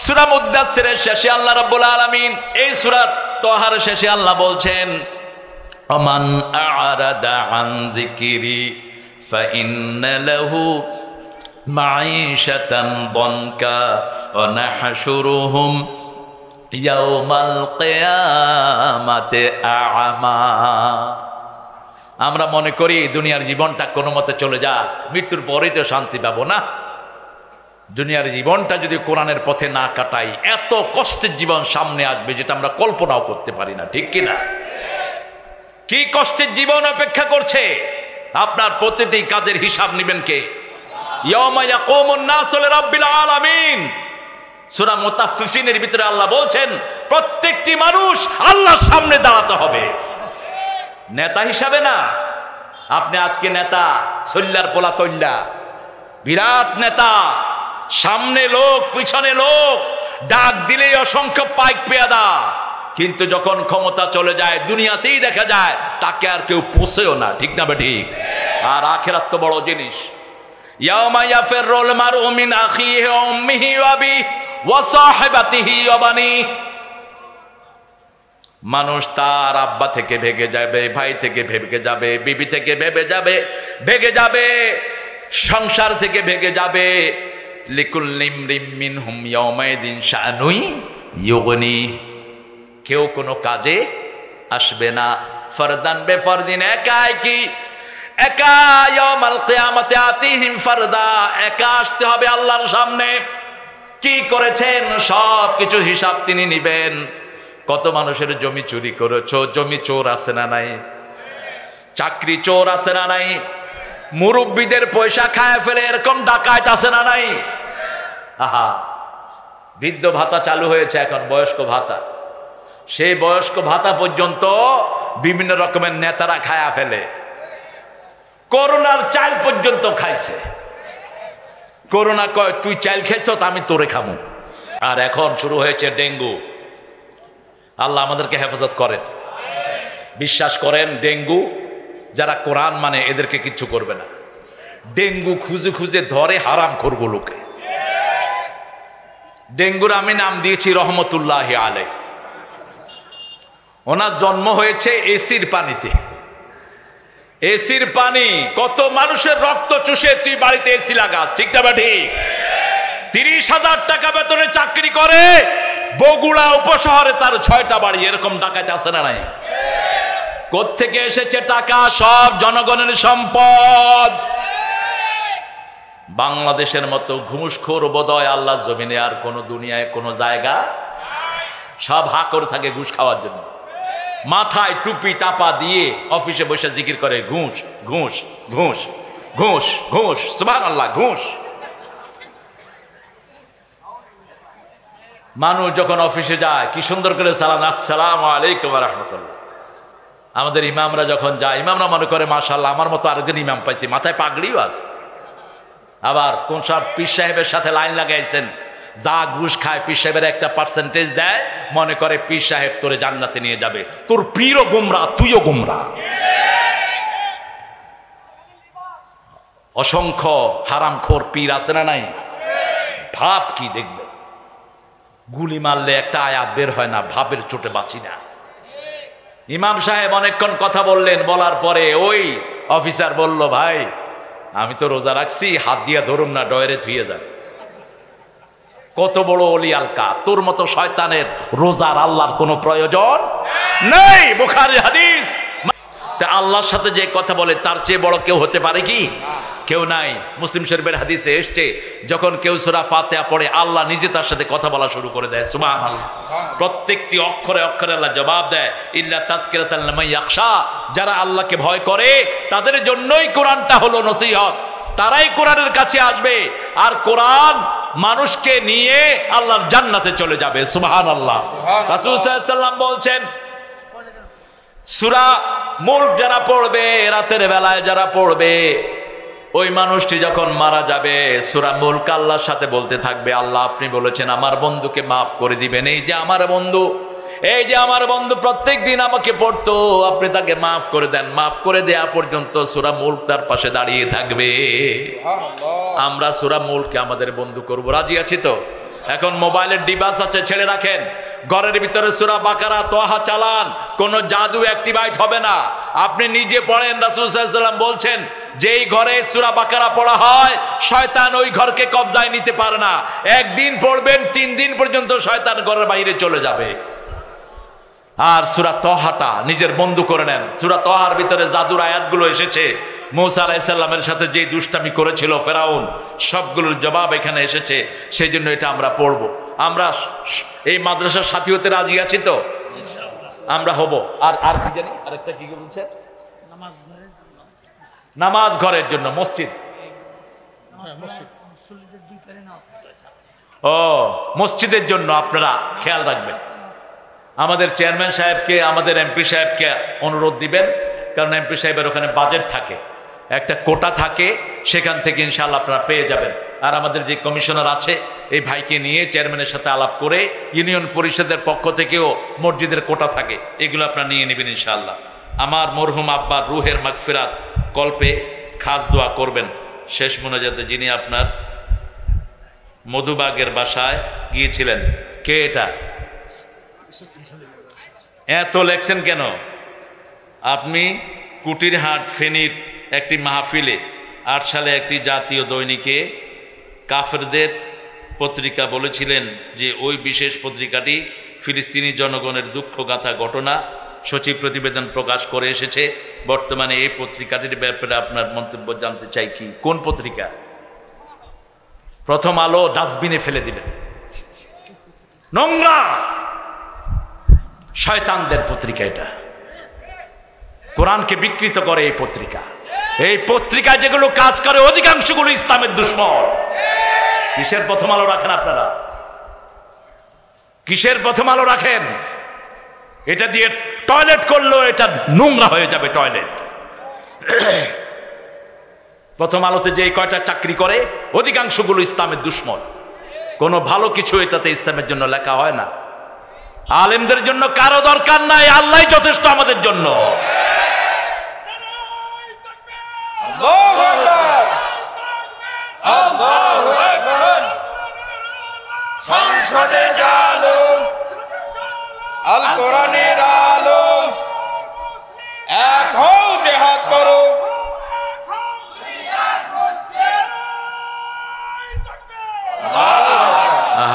Speaker 1: সূরা মুদ্দাসসিরের শেষে আল্লাহ রাব্বুল আলামিন, এই সূরা তাহার শেষে আল্লাহ বলছেন, আমান আ'রাদা আন যিকরি ফাইন্না লাহু মাঈশাতান দনকা ওয়া নাহশুরুহুম ইয়াওমাল কিয়ামাতি আ'মা। আমরা মনে করি দুনিয়ার জীবনটা কোনো মতে চলে যাক, মৃত্যুর পরেই তো শান্তি পাবো না। দুনিয়ার জীবনটা যদি কোরআনের পথে না কাটাই, এত কষ্টের জীবন সামনে আসবে যেটা আমরা কল্পনাও করতে পারি না। ঠিক কিনা? কি কষ্টের জীবন অপেক্ষা করছে। আপনার প্রতিটি কাজের হিসাব নেবেন কে? ইয়াউমা ইয়াকুমুন নাসু লিরাব্বিল আলামিন। সূরা মুতাফফিফিনের ভিতরে আল্লাহ বলছেন প্রত্যেকটি মানুষ আল্লাহর সামনে দাঁড়াতে হবে, নেতা হিসাবে না। আপনি আজকে নেতা, সল্লার পোলা তল্লা, বিরাট নেতা, সামনে লোক, পিছনে লোক, ডাক দিলেই অসংখ্য পাইক পেয়াদা, কিন্তু যখন ক্ষমতা চলে যায় দুনিয়াতেই দেখা যায় তাকে আর কেউ পোষেও না, ঠিক না ঠিক? আর আখিরাত তো বড় জিনিস। ইয়াউমা ইয়াফিরুল মারউ মিন আখিহি ওয়া উম্মিহি ওয়া আবিহি ওয়া সাহিবাতিহি ওয়া বানিহি। মানুষ তার আব্বা থেকে ভেগে যাবে, ভাই থেকে ভেগে যাবে, বিবি থেকে ভেগে যাবে, সংসার থেকে ভেগে যাবে। লিকুল্লি ইমরিম মিনহুম ইয়াউমাইদিন শানুই ইউগনি। কেউ কোনো কাজে আসবে না। ফরদান বেফরদিন, একা ইয়াউমাল কিয়ামাতি আতিহিম ফারদা, একা আসতে হবে আল্লাহর সামনে। কি করেছেন সব কিছু হিসাব তিনি নিবেন। কত মানুষের জমি চুরি করেছো, জমি চোর আছে না নাই? চাকরি চোর আছে না নাই? মুরব্বীদের পয়সা খায় ফেলে এরকম ডাকাত আছে না নাই? আহা, বৃদ্ধ ভাতা চালু হয়েছে এখন, বয়স্ক ভাতা। সেই বয়স্ক ভাতা পর্যন্ত বিভিন্ন রকমের নেতারা খায়া ফেলে। করোনার চাল পর্যন্ত খাইছে। করোনা কয় তুই চাল খাইছ তো আমি তোরে খামু। আর এখন শুরু হয়েছে ডেঙ্গু। আল্লাহ আমাদেরকে হেফাজত করেন। বিশ্বাস করেন, ডেঙ্গু যারা কোরআন মানে এদেরকে কিচ্ছু করবে না। ডেঙ্গু খুঁজে খুঁজে ধরে হারামখোরগুলোকে। ডেঙ্গুর আমি নাম দিয়েছি রহমতুল্লাহ আলাই। ওনার জন্ম হয়েছে এসির পানিতে। এসির পানি, কত মানুষের রক্ত চুষে তুই বাড়িতে এসি লাগাস, ঠিক না ঠিক? 30,000 টাকা বেতনে চাকরি করে, বগুড়া উপশহরে তার 6টা বাড়ি। এরকম ডাকাত আছে না নাই? কোত্থেকে এসেছে টাকা? সব জনগণের সম্পদ। বাংলাদেশের মতো ঘুষখোর বোধহয় আল্লাহ জমিনে আর কোন দুনিয়ায় কোন জায়গা। সব হা করে থাকে ঘুষ খাওয়ার জন্য। মাথায় টুপি টাপা দিয়ে অফিসে বসে জিকির করে ঘুষ ঘুষ ঘুষ ঘুষ ঘুষ, সুবহানাল্লাহ, ঘুষ। মানুষ যখন অফিসে যায় কি সুন্দর করে সালাম, আসসালামু আলাইকুম ওয়া রাহমাতুল্লাহ। আমাদের ইমামরা যখন যায়, ইমামরা মনে করে মাশাআল্লাহ আমার মতো আরেকজন ইমাম পাইছি, মাথায় পাগড়িও আছে। আবার কোন সব পীর সাহেবের সাথে লাইন লাগাইছেন, যা ঘুষ খায় পীর সাহেবের একটা পার্সেন্টেজ দেয়, মনে করে পীর সাহেব তোরে জান্নাতে নিয়ে যাবে। তোর পীরও গোমরা, তুইও গোমরা। অসংখ্য হারামখোর পীর আছে না নাই? ভাব কি দেখবে, গুলি মারলে একটা আয়াত বের হয় না, ভাবের চোটে বাঁচি না। ইমাম সাহেব অনেকক্ষণ কথা বললেন, বলার পরে ওই অফিসার বলল, ভাই আমি তো রোজা রাখছি, হাত দিয়া ধরুন না, ডয়েরে ধুয়ে যান। কত বড় অলি আলকা! তোর মতো শয়তানের রোজার আল্লাহর কোনো প্রয়োজন নেই। বুখারী হাদিস। তা আল্লাহর সাথে যে কথা বলে তার চেয়ে বড় কেউ হতে পারে কি? কেউ নাই। মুসলিম শরীফের হাদিসে এসছে, যখন কেউ সূরা ফাতিহা পড়ে আল্লাহ নিজে তার সাথে কথা বলা শুরু করে দেয়। সুবহানাল্লাহ। প্রত্যেকটি অক্ষরে অক্ষরে আল্লাহ জবাব দেয়, ইল্লা তাযকিরাতাল লিমান ইয়াখশা। যারা আল্লাহকে ভয় করে তাদের জন্যই কোরআনটা হলো নসিহত। তারাই কোরআনের কাছে আসবে, আর কোরআন মানুষকে নিয়ে আল্লাহর জান্নাতে চলে যাবে। সুবহানাল্লাহ। রাসূল সাল্লাল্লাহু আলাইহি ওয়াসাল্লাম বলছেন, সূরা মুলক যারা পড়বে, রাতের বেলায় যারা পড়বে, ওই মানুষটি যখন মারা যাবে সূরা মুলক আল্লাহর সাথে বলতে থাকবে, আল্লাহ আপনি বলেছেন আমার বন্ধুকে মাফ করে দিবেন। এই যে আমার বন্ধু প্রত্যেক দিন আমাকে পড়তো, আপনি তাকে মাফ করে দেন। মাফ করে দেয়া পর্যন্ত সূরা মুলক তার পাশে দাঁড়িয়ে থাকবে। আমরা সূরা মুলককে আমাদের বন্ধু করব, রাজি আছি তো? এখন মোবাইলের ডিভাইস আছে, ছেড়ে রাখেন, ঘরের ভিতরে সূরা বাকারা তোহা চালান, কোনো জাদু অ্যাক্টিভেট হবে না। আপনি নিজে পড়েন। রাসূল সাল্লাল্লাহু আলাইহি ওয়াসাল্লাম বলছেন, যেই ঘরে সূরা বাকারা পড়া হয় শয়তান ওই ঘরকে কবজায় নিতে পারে না। একদিন পড়বেন, 3 দিন পর্যন্ত শয়তান ঘরের বাইরে চলে যাবে। আর সূরা তোহাটা নিজের বন্ধু করে নেন। সূরা তোহার ভিতরে জাদুর আয়াতগুলো এসেছে। মূসা আলাইহিস সালামের সাথে যে দুষ্টামি করেছিল ফেরাউন, সবগুলোর জবাব এখানে এসেছে। সেই জন্য এটা আমরা পড়ব। আমরা এই মাদ্রাসার সাথী হতে রাজি আছি তো? আমরা হব। আর কি জানি আরেকটা কি বলছে, নামাজ ঘরের জন্য মসজিদ। ও মসজিদের জন্য আপনারা খেয়াল রাখবেন। আমাদের চেয়ারম্যান সাহেবকে, আমাদের এমপি সাহেবকে অনুরোধ দিবেন, কারণ এমপি সাহেবের ওখানে বাজেট থাকে, একটা কোটা থাকে, সেখান থেকে ইনশাআল্লাহ আপনারা পেয়ে যাবেন। আর আমাদের যে কমিশনার আছে এই ভাইকে নিয়ে চেয়ারম্যানের সাথে আলাপ করে ইউনিয়ন পরিষদের পক্ষ থেকেও মসজিদের কোটা থাকে, এগুলো আপনারা নিয়ে নেবেন ইনশাআল্লাহ। আমার মরহুম আব্বার রুহের মাগফিরাত কল্পে খাস দোয়া করবেন। শেষ মোনাজাতে যিনি আপনার মধুবাগের বাসায় গিয়েছিলেন, কে এটা? এত লেখছেন কেন? আপনি কুটিরহাট ফেনীর একটি মাহফিলে 8 সালে একটি জাতীয় দৈনিকে কাফেরদের পত্রিকা বলেছিলেন যে ওই বিশেষ পত্রিকাটি ফিলিস্তিনি জনগণের দুঃখগাথা ঘটনা সচিব প্রতিবেদন প্রকাশ করে এসেছে। বর্তমানে এই পত্রিকাটির ব্যাপারে আপনার মন্তব্য জানতে চাই। কি, কোন পত্রিকা? প্রথম আলো ডাস্টবিনে ফেলে দিবেন, নোংরা শয়তানদের পত্রিকা এটা। কোরআনকে বিকৃত করে এই পত্রিকা। এই পত্রিকা যেগুলো কাজ করে অধিকাংশগুলো ইসলামের দুশ্মন। কিসের প্রথম আলো রাখেন আপনারা? কিসের প্রথম আলো রাখেন? এটা দিয়ে টয়লেট করলো এটা নোংরা হয়ে যাবে টয়লেট। প্রথম আলোতে যে কয়টা চাকরি করে অধিকাংশগুলো ইসলামের দুশ্মন। কোনো ভালো কিছু এটাতে ইসলামের জন্য লেখা হয় না। আলেমদের জন্য কারো দরকার নাই, আল্লাহই যথেষ্ট আমাদের জন্য।
Speaker 2: সংসদে জালো আল কোরআনের আলো, এক হও জিহাদ করো।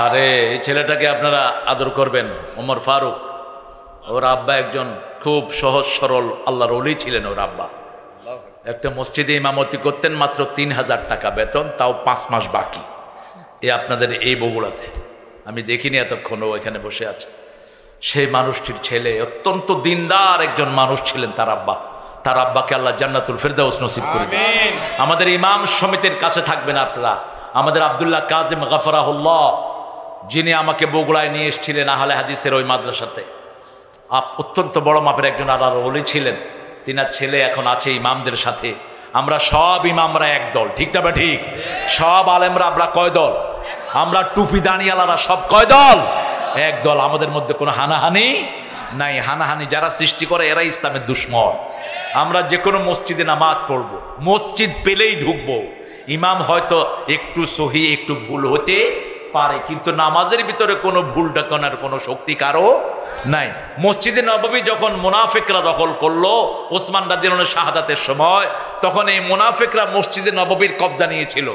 Speaker 1: আরে এই ছেলেটাকে আপনারা আদর করবেন, ওমর ফারুক। ওর আব্বা একজন খুব সহজ সরল আল্লাহর ওলি ছিলেন। ওর আব্বা একটা মসজিদে ইমামতি করতেন, মাত্র 3000 টাকা বেতন, তাও 5 মাস বাকি। এ আপনাদের এই বগুড়াতে আমি দেখিনি এতক্ষণ ও এখানে বসে আছে। সেই মানুষটির ছেলে অত্যন্ত দিনদার একজন মানুষ ছিলেন তার আব্বা। তার আব্বাকে আল্লাহ জান্নাতুল ফেরদাউস নসিব করবেন। আমাদের ইমাম সমিতির কাছে থাকবেন আপনারা। আমাদের আব্দুল্লাহ কাজিম গাফরাহুল্লাহ, যিনি আমাকে বগুড়ায় নিয়ে এসেছিলেন আহলে হাদিসের ওই মাদ্রাসাতে, অত্যন্ত বড় মাপের একজন আল্লাহর ওলি ছিলেন। তিনার ছেলে এখন আছে ইমামদের সাথে। আমরা সব ইমামরা এক দল, ঠিক না? ঠিক। সব আলেমরা আমরা কয় দল? আমরা টুপি দানিয়ালারা সব কয় দল? এক দল। আমাদের মধ্যে কোনো হানাহানি নাই। হানাহানি যারা সৃষ্টি করে এরা ইসলামের দুশ্মন। আমরা যে কোনো মসজিদে নামাজ পড়ব, মসজিদ পেলেই ঢুকবো। ইমাম হয়তো একটু সহি একটু ভুল হতে পারে, কিন্তু নামাজের ভিতরে কোনো ভুল ডাকানোর কোনো শক্তি কারো নাই। মসজিদে নববী যখন মুনাফিকরা দখল করলো ওসমান রাদিয়াল্লাহু আনহু শাহাদাতের সময়, তখন এই মুনাফিকরা মসজিদে নববীর কবজা নিয়েছিল।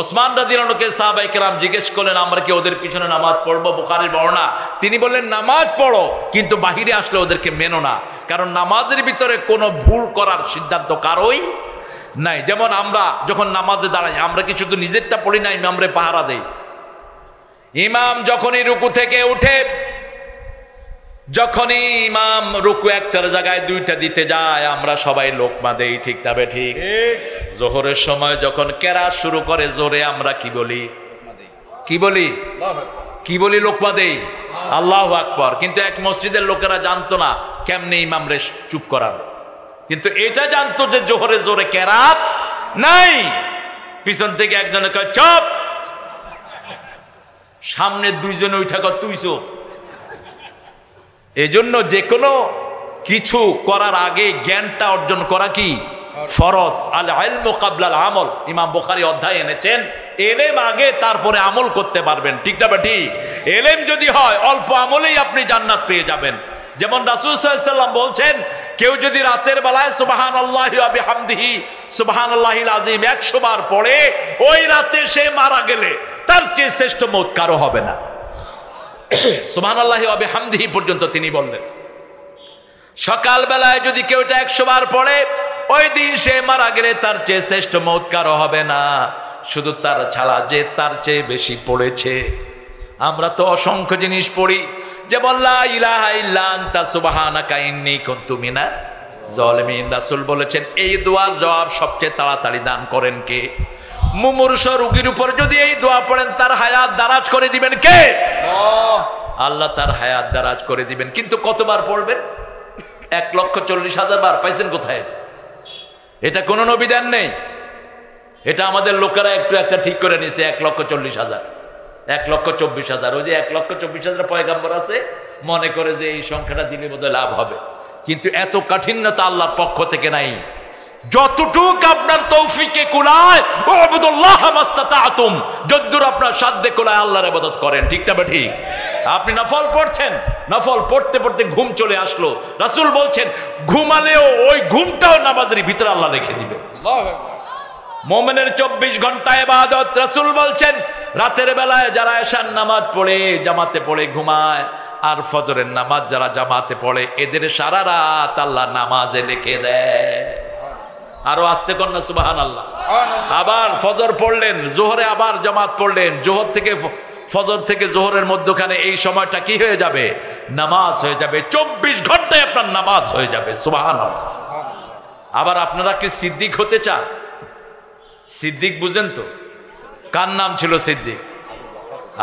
Speaker 1: ওসমান রাদিয়াল্লাহু আনহুকে সাহাবায়ে কেরাম জিজ্ঞেস করলেন, আমরা কি ওদের পিছনে নামাজ পড়বো? বুখারীর বর্ণনা। তিনি বললেন, নামাজ পড়ো, কিন্তু বাহিরে আসলে ওদেরকে মেনো না, কারণ নামাজের ভিতরে কোনো ভুল করার সিদ্ধান্ত কারোই নাই। যেমন আমরা যখন নামাজে দাঁড়াই, আমরা কি শুধু নিজেরটা পড়ি না, ইমামরে পাহারা দেই। ইমাম যখনই রুকু থেকে উঠে, যখনই ইমাম রুকু একটার জায়গায় 2টা দিতে যায়, আমরা সবাই লোকমা দেই, ঠিক না বে ঠিক? জোহরের সময় যখন কেরাত শুরু করে জোরে, আমরা কি বলি? কি বলি? কি বলি? লোকমা দেই, আল্লাহু আকবার। কিন্তু এক মসজিদের লোকেরা জানতো না কেমনে ইমামরে চুপ করাবে, কিন্তু এটা জানতো যে জোহরে জোরে কেরাত নাই। পিছন থেকে একজনে কয় চুপ, সামনে 2 জনে উঠা কর তুই চুপ। এজন্য যে কোনো কিছু করার আগে জ্ঞানটা অর্জন করা কি ফরজ। আল ইলমু ক্বাবলাল আমল, ইমাম বুখারী অধ্যায় এনেছেন, এলেম আগে তারপরে আমল করতে পারবেন, ঠিক না? ঠিক। এলেম যদি হয় অল্প আমলেই আপনি জান্নাত পেয়ে যাবেন। যেমন রাসূল সাল্লাল্লাহু আলাইহি ওয়াসাল্লাম বলছেন, কেউ যদি রাতের বেলায় সুবহানাল্লাহি ওয়া বিহামদিহি সুবহানাল্লাহিল আযীম 100 বার পড়ে, ওই রাতে সে মারা গেলে তার চেয়ে শ্রেষ্ঠ মওত কারো হবে না। সুবহানাল্লাহি ওয়া বিহামদিহি পর্যন্ত তিনি বললেন। সকাল বেলায় যদি কেউ এটা 100 বার পড়ে, ওই দিন সে মারা গেলে তার চেয়ে শ্রেষ্ঠ মওত কারো হবে না, শুধু তার ছাড়া যে তার চেয়ে বেশি পড়েছে। আমরা তো অসংখ্য জিনিস পড়ি, যেমন লা ইলাহা ইল্লা আনতা সুবহানাকা ইন্নী কুনতু মিনাজ জালিমিন। রাসূল বলেছেন, এই দোয়ার জবাব সবচেয়ে তাড়াতাড়ি দান করেন কে? মুমূর্ষ রোগীর উপর যদি এই দোয়া পড়েন, তার হায়াত দারাজ করে দিবেন কে? আল্লাহ তার হায়াত দারাজ করে দিবেন। কিন্তু কতবার পড়বেন? 1,40,000 বার। পাইছেন কোথায়? এটা কোনো নবী দেন নেই। এটা আমাদের লোকেরা একটু একটা ঠিক করে নিছে 1,40,000, 1,24,000। ওই যে 1,24,000 পয়গাম্বর আছে, মনে করে যে এই সংখ্যাটা দিলে বোধহয় লাভ হবে, কিন্তু এত কাঠিন্যতা আল্লাহর পক্ষ থেকে নাই। যতটুক আপনার তৌফিকে কুলায় ওয়াবুদুল্লাহ মাস্তাতাতুম, যদ্দূর আপনার সাধ্যে কুলায় আল্লাহর ইবাদত করেন। ঠিকটা বা ঠিক? আপনি নফল পড়ছেন, নফল পড়তে পড়তে ঘুম চলে আসলো, রাসূল বলছেন ঘুমালেও ওই ঘুমটাও নামাজের ভিতরে আল্লাহ রেখে দিবেন। মুমিনের 24 ঘন্টা ইবাদত। রাসূল বলছেন রাতের বেলায় যারা এশার নামাজ পড়ে জামাতে পড়ে ঘুমায়, আর ফজরের নামাজ যারা জামাতে পড়ে, এদের সারা রাত আল্লাহ নামাজে লিখে দেয়। আরো আস্তে কন্যা সুবহানাল্লাহ। আবার ফজর পড়লেন, জোহরে আবার জামাত পড়লেন, জোহর থেকে ফজর থেকে জোহরের মধ্যখানে এই সময়টা কি হয়ে যাবে? নামাজ হয়ে যাবে। 24 ঘন্টায় আপনার নামাজ হয়ে যাবে। সুবহানাল্লাহ। আবার আপনারা কি সিদ্দিক হতে চান? সিদ্দিক বুঝেন তো? কার নাম ছিল সিদ্দিক?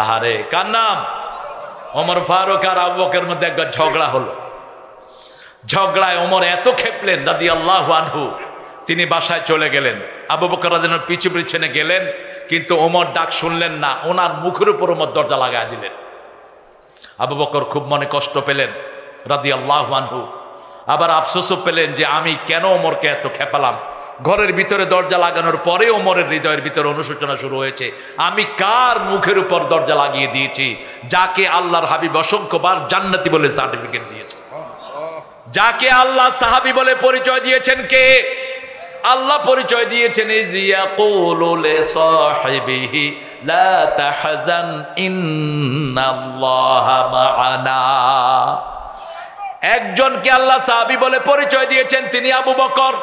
Speaker 1: আহারে কার নাম? ওমর ফারুক আর আবু বকরের মধ্যে একবার ঝগড়া হলো। ঝগড়ায় ওমর এত খেপলেন রাদিয়াল্লাহু আনহু, তিনি বাসায় চলে গেলেন। আবু বকর রাদিয়াল্লাহু পিছু পিছনে গেলেন, কিন্তু ওমর ডাক শুনলেন না, ওনার মুখের উপর ওমর দরজা লাগায় দিলেন। আবু বকর খুব মনে কষ্ট পেলেন রাদিয়াল্লাহু আনহু, আবার আফসোসও পেলেন যে আমি কেন ওমরকে এত খেপালাম। ঘরের ভিতরে দরজা লাগানোর পরে ওমরের হৃদয়ের ভিতরে অনুশোচনা শুরু হয়েছে, আমি কার মুখের উপর দরজা লাগিয়ে দিয়েছি, যাকে আল্লাহর হাবিব অসংখ্যবার জান্নাতি বলে সার্টিফিকেট দিয়েছে, যাকে আল্লাহ সাহাবী বলে পরিচয় দিয়েছেন। কে? আল্লাহ পরিচয় দিয়েছেন ইয়াকুলু লিসাহিবিহি লা তাহজান ইন্নাল্লাহা মা'ানা। একজনকে আল্লাহ সাহাবী বলে পরিচয় দিয়েছেন, তিনি আবু বকর।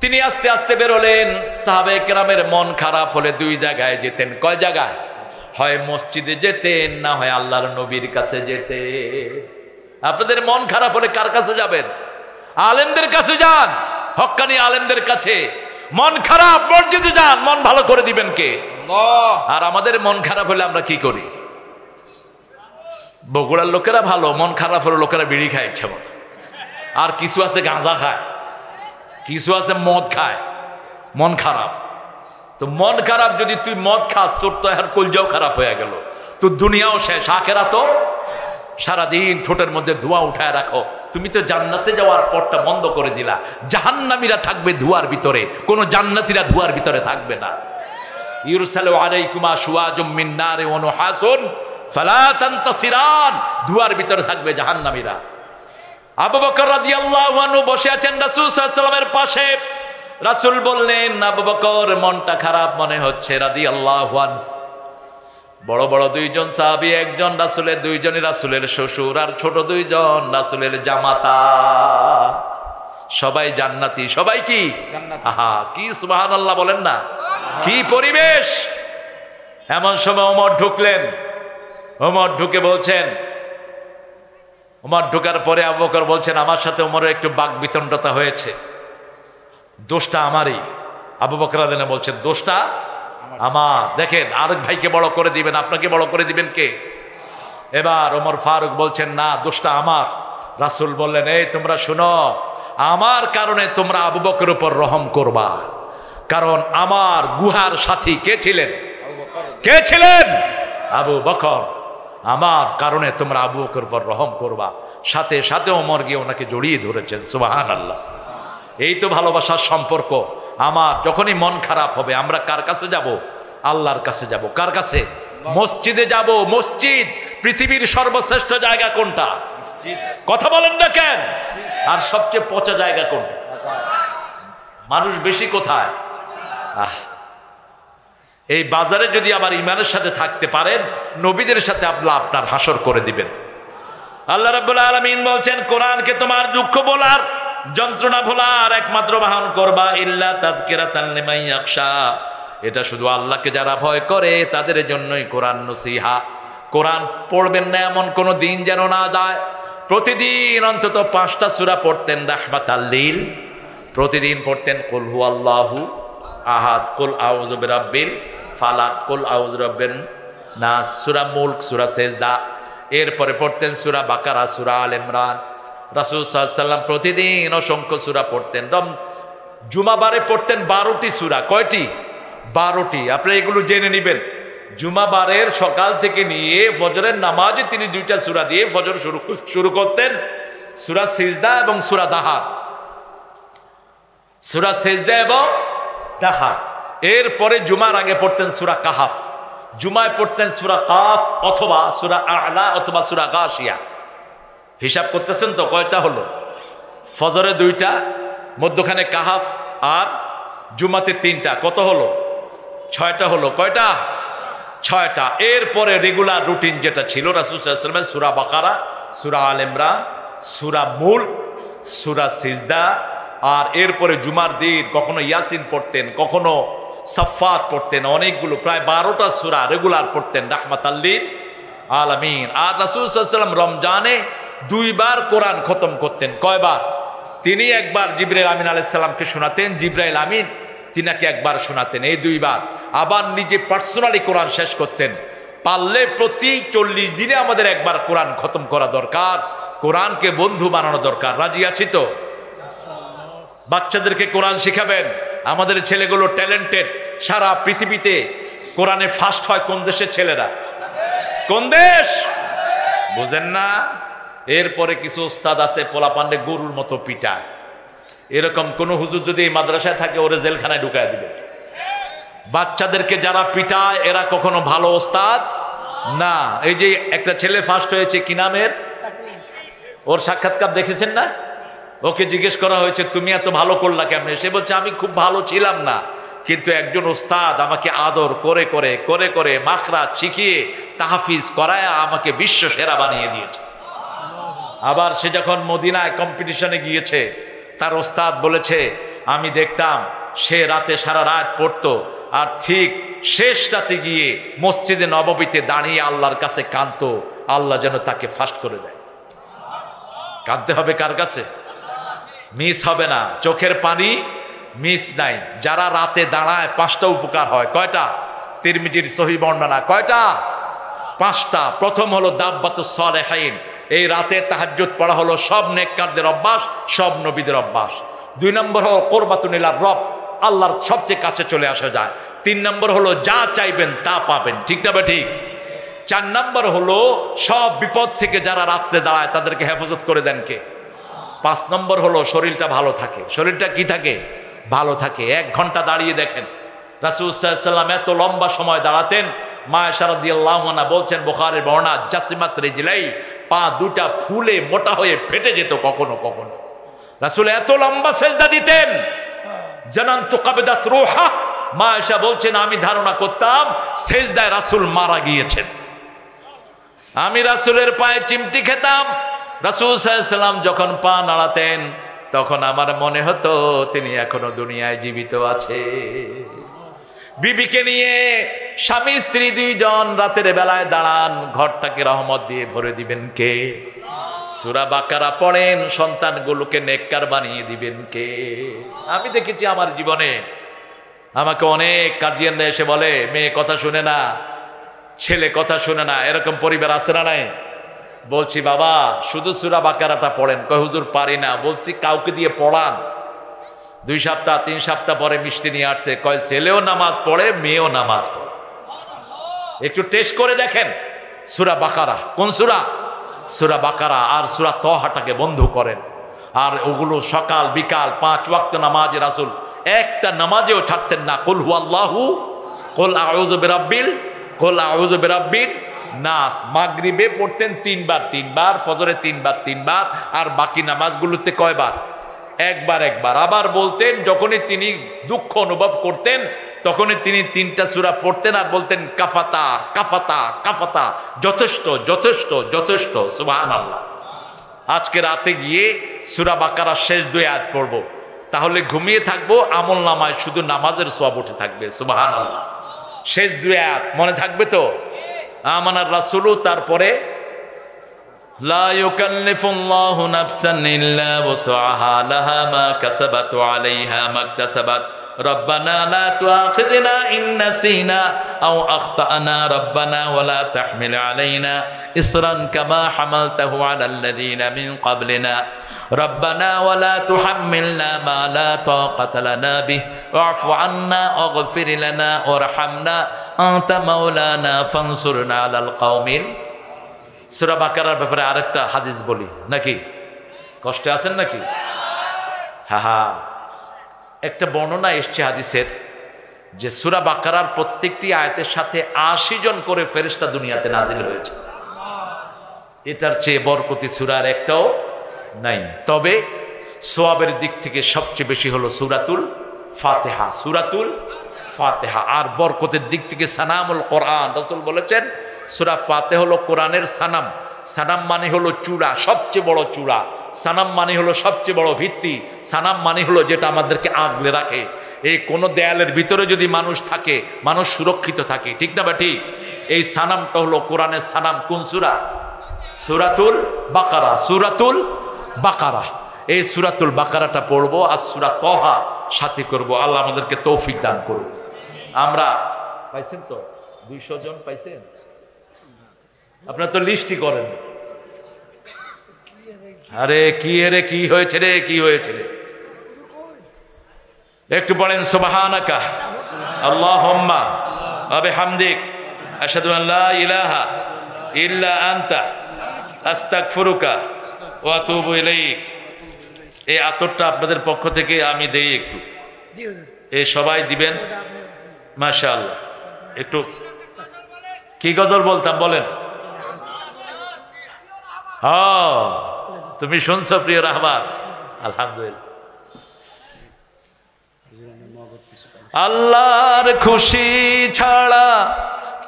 Speaker 1: তিনি আস্তে আস্তে বেরোলেন। সাহাবায়ে কেরামের মন খারাপ হলে দুই জায়গায় যেতেন। কয় জায়গায়? হয় মসজিদে যেতেন, না হয় আল্লাহর নবীর কাছে যেতেন। আপনাদের মন খারাপ হলে কার কাছে যাবেন? আলেমদের কাছে যান, হক্কানি আলেমদের কাছে। মন খারাপ, মসজিদে যান, মন ভালো করে দিবেন কে? আর আমাদের মন খারাপ হলে আমরা কি করি? বগুড়ার লোকেরা ভালো, মন খারাপ হলে লোকেরা বিড়ি খায় ইচ্ছা মতো, আর কিছু আছে গাঁজা খায়, কিছু আছে মদ খায়। মন খারাপ তো, মন খারাপ যদি তুই মদ খাস, তোর তো আর কলজাও খারাপ হয়ে গেল, তোর দুনিয়াও শেষ, আখেরাত তো। সারাদিন ঠোঁটের মধ্যে ধোঁয়া উঠায় রাখো, তুমি তো জান্নাতে যাওয়ার পথটা বন্ধ করে দিলা। জাহান্নামীরা থাকবে ধোঁয়ার ভিতরে, কোন জান্নাতীরা ধোঁয়ার ভিতরে থাকবে না। ইউরসালু আলাইকুমা শুআজুম মিন নারে ওয়া নুহাসুন ফালা তানতাসিরান, ধোঁয়ার ভিতরে থাকবে জাহান্নামীরা। আবু বকর রাদিয়াল্লাহু আনহু বসে আছেন রাসূল সাল্লাল্লাহু আলাইহি ওয়াসাল্লামের পাশে। রাসূল বললেন, আবু বকর মনটা খারাপ মনে হচ্ছে রাদিয়াল্লাহু আনহু। বড় বড় দুইজন সাহাবী, একজন রাসূলের, দুইজনই রাসূলের শ্বশুর, আর ছোট দুইজন রাসূলের জামাতা। সবাই জান্নাতি, সবাই কি জান্নাতি। আহা, কি সুবহানাল্লাহ বলেন না, কি পরিবেশ। এমন সময় ওমর ঢুকলেন। ওমর ঢুকে বলছেন, ওমর ঢুকার পরে আবু বকর বলছেন, আমার সাথে ওমরের একটু বাকবিতণ্ডতা হয়েছে, দোষটা আমারই। আবু বকর রাদিয়াল্লাহু আনহু বলছেন, দোষটা আমার। দেখেন, আরেক ভাইকে বড় করে দিবেন, আপনাকে বড় করে দিবেন কে? এবার ওমর ফারুক বলছেন, না, দোষটা আমার। রাসূল বললেন, এই তোমরা শুনো, আমার কারণে তোমরা আবু বকরের উপর রহম করবা, কারণ আমার গুহার সাথী কে ছিলেন? কে ছিলেন? আবু বকর। আমার কারণে তোমরা আবু বকরের উপর রহম করবা। সাথে সাথে ওমর গিয়ে ওনাকে জড়িয়ে ধরেছেন। সুবহানাল্লাহ। এই তো ভালোবাসার সম্পর্ক। আমার যখনই মন খারাপ হবে, আমরা কার কাছে যাব? আল্লাহর কাছে যাব। কার কাছে? মসজিদে যাব। মসজিদ পৃথিবীর সর্বশ্রেষ্ঠ জায়গা কোনটা? কথা বলেন না কেন? আর সবচেয়ে পচা জায়গা কোনটা? মানুষ বেশি কোথায়? এই বাজারে যদি আবার ইমানের সাথে থাকতে পারেন, নবীদের সাথে আল্লাহ আপনার হাসর করে দিবেন। আল্লাহ রাব্বুল আলামিন বলছেন, কোরআনকে তোমার দুঃখ বলার, যন্ত্রণা ভোলার একমাত্র বাহন করবা, ইল্লা তাযকিরাতান লিমান ইয়াখশা। এটা শুধু আল্লাহকে যারা ভয় করে তাদের জন্যই কোরআন নসিহা। কোরআন পড়বেন না এমন কোনো দিন যেন না যায়। প্রতিদিন অন্তত 5টা সূরা পড়তেন রাহমাতাল লিল। প্রতিদিন পড়তেন কুল হুয়াল্লাহু আহাদ, কুল আউযু বিরাব্বিল ফালাক, কুল আউযু বিরাব্বিন নাস, সূরা মুলক, সূরা সেজদা। এরপরে পড়তেন সূরা বাকারা, সূরা আল ইমরান। রাসূল সাল্লাল্লাহু আলাইহি ওয়াসাল্লাম প্রতিদিন অসংখ্য সূরা পড়তেন। জুমাবারে পড়তেন 12টি সূরা। কয়টি? 12টি। আপনি এগুলো জেনে নেবেন। জুমাবারের সকাল থেকে নিয়ে ফজরের নামাজে তিনি 2টা সূরা দিয়ে ফজর শুরু করতেন, সূরা সিজদা এবং সূরা দাহার। সূরা সিজদা এবং দাহার। এরপরে জুমার আগে পড়তেন সূরা কাহাফ, জুমায় পড়তেন সূরা কাফ অথবা সূরা আ'লা অথবা সূরা গাশিয়া। হিসাব করতেছেন তো কয়টা হলো? ফজরে 2টা, মধ্যখানে কাহাফ, আর জুমাতে 3টা। কত হলো? 6টা হলো। কয়টা? 6টা। এরপরে রেগুলার রুটিন যেটা ছিল রাসূল সাল্লাল্লাহু আলাইহি ওয়াসাল্লামের, সূরা বাকারা, সূরা আল ইমরান, সূরা মুল্ক, সূরা সিজদা, আর এরপরে জুমার দিন কখনো ইয়াসিন পড়তেন, কখনো সাফফাত পড়তেন। অনেকগুলো, প্রায় 12টা সূরা রেগুলার পড়তেন রাহমাতাল লিল আলামিন। আর রাসূল সাল্লাল্লাহু আলাইহি ওয়াসাল্লাম রমজানে 2 বার কোরআন খতম করতেন। কয়বার? তিনি একবার জিবরাইল আমিন আলাইহিস সালামকে শোনাতেন, জিবরাইল আমিন তিনাকে একবার শোনাতেন, এই 2 বার। আবার নিজে পার্সোনালি কোরআন শেষ করতেন। পারলে প্রতি 40 দিনে আমাদের একবার কোরআন খতম করা দরকার, কোরআনকে বন্ধু বানানো দরকার। রাজি আছি তো? বাচ্চাদেরকে কোরআন শিখাবেন। আমাদের ছেলেগুলো ট্যালেন্টেড, সারা পৃথিবীতে কোরআনে ফার্স্ট হয় কোন দেশের ছেলেরা? কোন দেশ? বুঝেন না? এরপরে কিছু ওস্তাদ আছে পোলাপান্ডে গরুর মতো পিটায়। এরকম কোন হুজুর যদি এই মাদ্রাসায় থাকে ওরে জেলখানায় ঢুকায় দিবে। বাচ্চাদেরকে যারা পিটায় এরা কখনো ভালো ওস্তাদ না। এই যে একটা ছেলে ফার্স্ট হয়েছে, কি নামের? ওর সাক্ষাৎকার দেখেছেন না? ওকে জিজ্ঞেস করা হয়েছে তুমি এত ভালো করলা কেমনে? সে বলছে আমি খুব ভালো ছিলাম না, কিন্তু একজন ওস্তাদ আমাকে আদর করে করে করে করে মাখরাজ শিখিয়ে তাহফিজ করায় আমাকে বিশ্ব সেরা বানিয়ে দিয়েছে। আবার সে যখন মদিনায় কম্পিটিশনে গিয়েছে, তার ওস্তাদ বলেছে আমি দেখতাম সে রাতে সারা রাত পড়তো, আর ঠিক শেষ রাতে গিয়ে মসজিদে নববীতে দাঁড়িয়ে আল্লাহর কাছে কাঁদতো, আল্লাহ যেন তাকে ফার্স্ট করে দেয়। কাঁদতে হবে কার কাছে? মিস হবে না, চোখের পানি মিস নাই। যারা রাতে দাঁড়ায় 5টা উপকার হয়। কয়টা? তিরমিজির সহিহ বর্ণনা। কয়টা? 5টা। প্রথম হলো দাব্বাতুস সালেহিন, এই রাতে তাহাজ্জুদ পড়া হলো সব নেককারদের অভ্যাস, সব নবীদের অভ্যাস। 2 নম্বর হলো কুরবাতুন ইলার রব, আল্লাহর সবচেয়ে কাছে চলে আসা যায়। 3 নম্বর হলো যা চাইবেন তা পাবেন। ঠিক না বা ঠিক? 4 নম্বর হলো সব বিপদ থেকে যারা রাত্রে দাঁড়ায় তাদেরকে হেফাজত করে দেন কে? 5 নম্বর হলো শরীরটা ভালো থাকে। শরীরটা কি থাকে? ভালো থাকে। 1 ঘন্টা দাঁড়িয়ে দেখেন রাসূল সাল্লাল্লাহু আলাইহি ওয়াসাল্লাম এত লম্বা সময় দাঁড়াতেন। মা আয়েশা রাদিয়াল্লাহু আনহা বলছেন, বুখারীর বর্ণনা, জাসিমাত রিজলাই, পা 2টা ফুলে মোটা হয়ে ফেটে যেত কখনো কখনো। রাসূল এত লম্বা সেজদা দিতেন। জানান্তু কাবদাত রূহা, মা আয়েশা বলছেন আমি ধারণা করতাম সেজদায় রাসূল মারা গিয়েছেন। আমি রাসূলের পায়ে চিমটি খেতাম। রাসূল সাল্লাল্লাহু আলাইহি ওয়াসাল্লাম যখন পা নাড়াতেন তখন আমার মনে হতো তিনি এখনো দুনিয়ায় জীবিত আছে। বিবিকে নিয়ে স্বামী স্ত্রী 2 জন রাতের বেলায় দাঁড়ান, ঘরটাকে রহমত দিয়ে ভরে দিবেন কে? সূরা বাকারা পড়েন, সন্তানগুলোকে নেককার বানিয়ে দিবেন কে? আমি দেখেছি আমার জীবনে, আমাকে অনেক গার্জিয়ানরা এসে বলে মেয়ে কথা শুনে না, ছেলে কথা শুনে না, এরকম পরিবার আছে না নাই? বলছি বাবা শুধু সূরা বাকারাটা পড়েন। কয় হুজুর পারি না। বলছি কাউকে দিয়ে পড়ান। 2 সপ্তাহ 3 সপ্তাহ পরে মিষ্টি নিয়ে আসছে, কয় ছেলেও নামাজ পড়ে মেয়েও নামাজ পড়ে, একটু টেস্ট করে দেখেন। সূরা বাকারা। কোন সূরা? সূরা বাকারা। আর সূরা তহাটাকে বন্ধ করেন। আর ওগুলো সকাল বিকাল 5 ওয়াক্ত নামাজে রাসূল একটা নামাজেও ছাড়তেন না। কুল হুয়াল্লাহু, কুল আউযু বিরাব্বিল, কুল আউযু বিরাব্বিন নাস। মাগরিবে পড়তেন 3 বার 3 বার, ফজরে 3 বার 3 বার, আর বাকি নামাজগুলোতে কয়বার? 1 বার 1 বার। আবার বলতেন যখনই তিনি দুঃখ অনুভব করতেন তখনই তিনি 3টা সূরা পড়তেন আর বলতেন কাফাতা কাফাতা কাফাতা, যথেষ্ট যথেষ্ট যথেষ্ট। সুবহানাল্লাহ। আজকে রাতে গিয়ে সূরা বাকারার শেষ 2 আয়াত পড়ব, তাহলে ঘুমিয়ে থাকবো, আমল নামায় শুধু নামাজের সওয়াব উঠে থাকবে। সুবহানাল্লাহ। শেষ 2 আয়াত মনে থাকবে তো? আমানার রাসূল, তারপরে লা ইউকাল্লিফুল্লাহু নাফসান ইল্লা ওয়াসআহা লাহা মা কাসাবাত ওয়া আলাইহা মা ইকতাসাবাত ربنا لا تؤاخذنا إن نسينا أو أخطأنا ربنا ولا تحمل علينا إصرا كما حملته على الذين من قبلنا ربنا ولا تحملنا ما لا طاقة لنا به واعف عنا واغفر لنا وارحمنا أنت مولانا فانصرنا على القوم সূরা বাকারার ব্যাপারে আরেকটা হাদিস বলি নাকি? কষ্টে আছেন নাকি? হ্যাঁ, একটা বর্ণনা এসছে হাদিসের যে সূরা বাকারার প্রত্যেকটি আয়াতের সাথে ৮০ জন করে ফেরেশতা দুনিয়াতে নাজিল হয়েছে। এটার চেয়ে বরকতি সূরার একটাও নাই। তবে সওয়াবের দিক থেকে সবচেয়ে বেশি হলো সূরাতুল ফাতিহা, সূরাতুল ফাতিহা। আর বরকতের দিক থেকে সানামুল কোরআন, রাসূল বলেছেন সূরা ফাতিহা হলো কোরআনের সানাম। সানাম মানে হলো চূড়া, সবচেয়ে বড় চূড়া। সানাম মানে হলো সবচেয়ে বড় ভিত্তি। সানাম মানে হলো যেটা আমাদেরকে আগলে রাখে। এই কোনো দেয়ালের ভিতরে যদি মানুষ থাকে, মানুষ সুরক্ষিত থাকে, ঠিক না বা ঠিক? এই সানামটা হলো কোরআনের সানাম। কোন সূরা? সূরাতুল বাকারা, সূরাতুল বাকারা। এই সূরাতুল বাকারাটা পড়বো আর সূরা তাহা সাথে করব। আল্লাহ আমাদেরকে তৌফিক দান করুন। আমরা পাইছেন তো 200 জন পাইছেন? আপনারা তো লিস্টই করেন। আরে কি রে, কি হয়েছে রে, কি হয়েছে রে? একটু পড়েন সুবহানাকা আল্লাহুম্মা ওয়া বিহামদিক আশহাদু আন লা ইলাহা ইল্লা আনতা আস্তাগফিরুকা ওয়া আতুবু ইলাইক। এই আতরটা আপনাদের পক্ষ থেকে আমি দেই একটু, এই সবাই দিবেন মাশাআল্লাহ। একটু কি গজল বলতাম বলেন? হ্যাঁ, তুমি শুনছো প্রিয় রাহবার? আলহামদুলিল্লাহ। আল্লাহর খুশি ছাড়া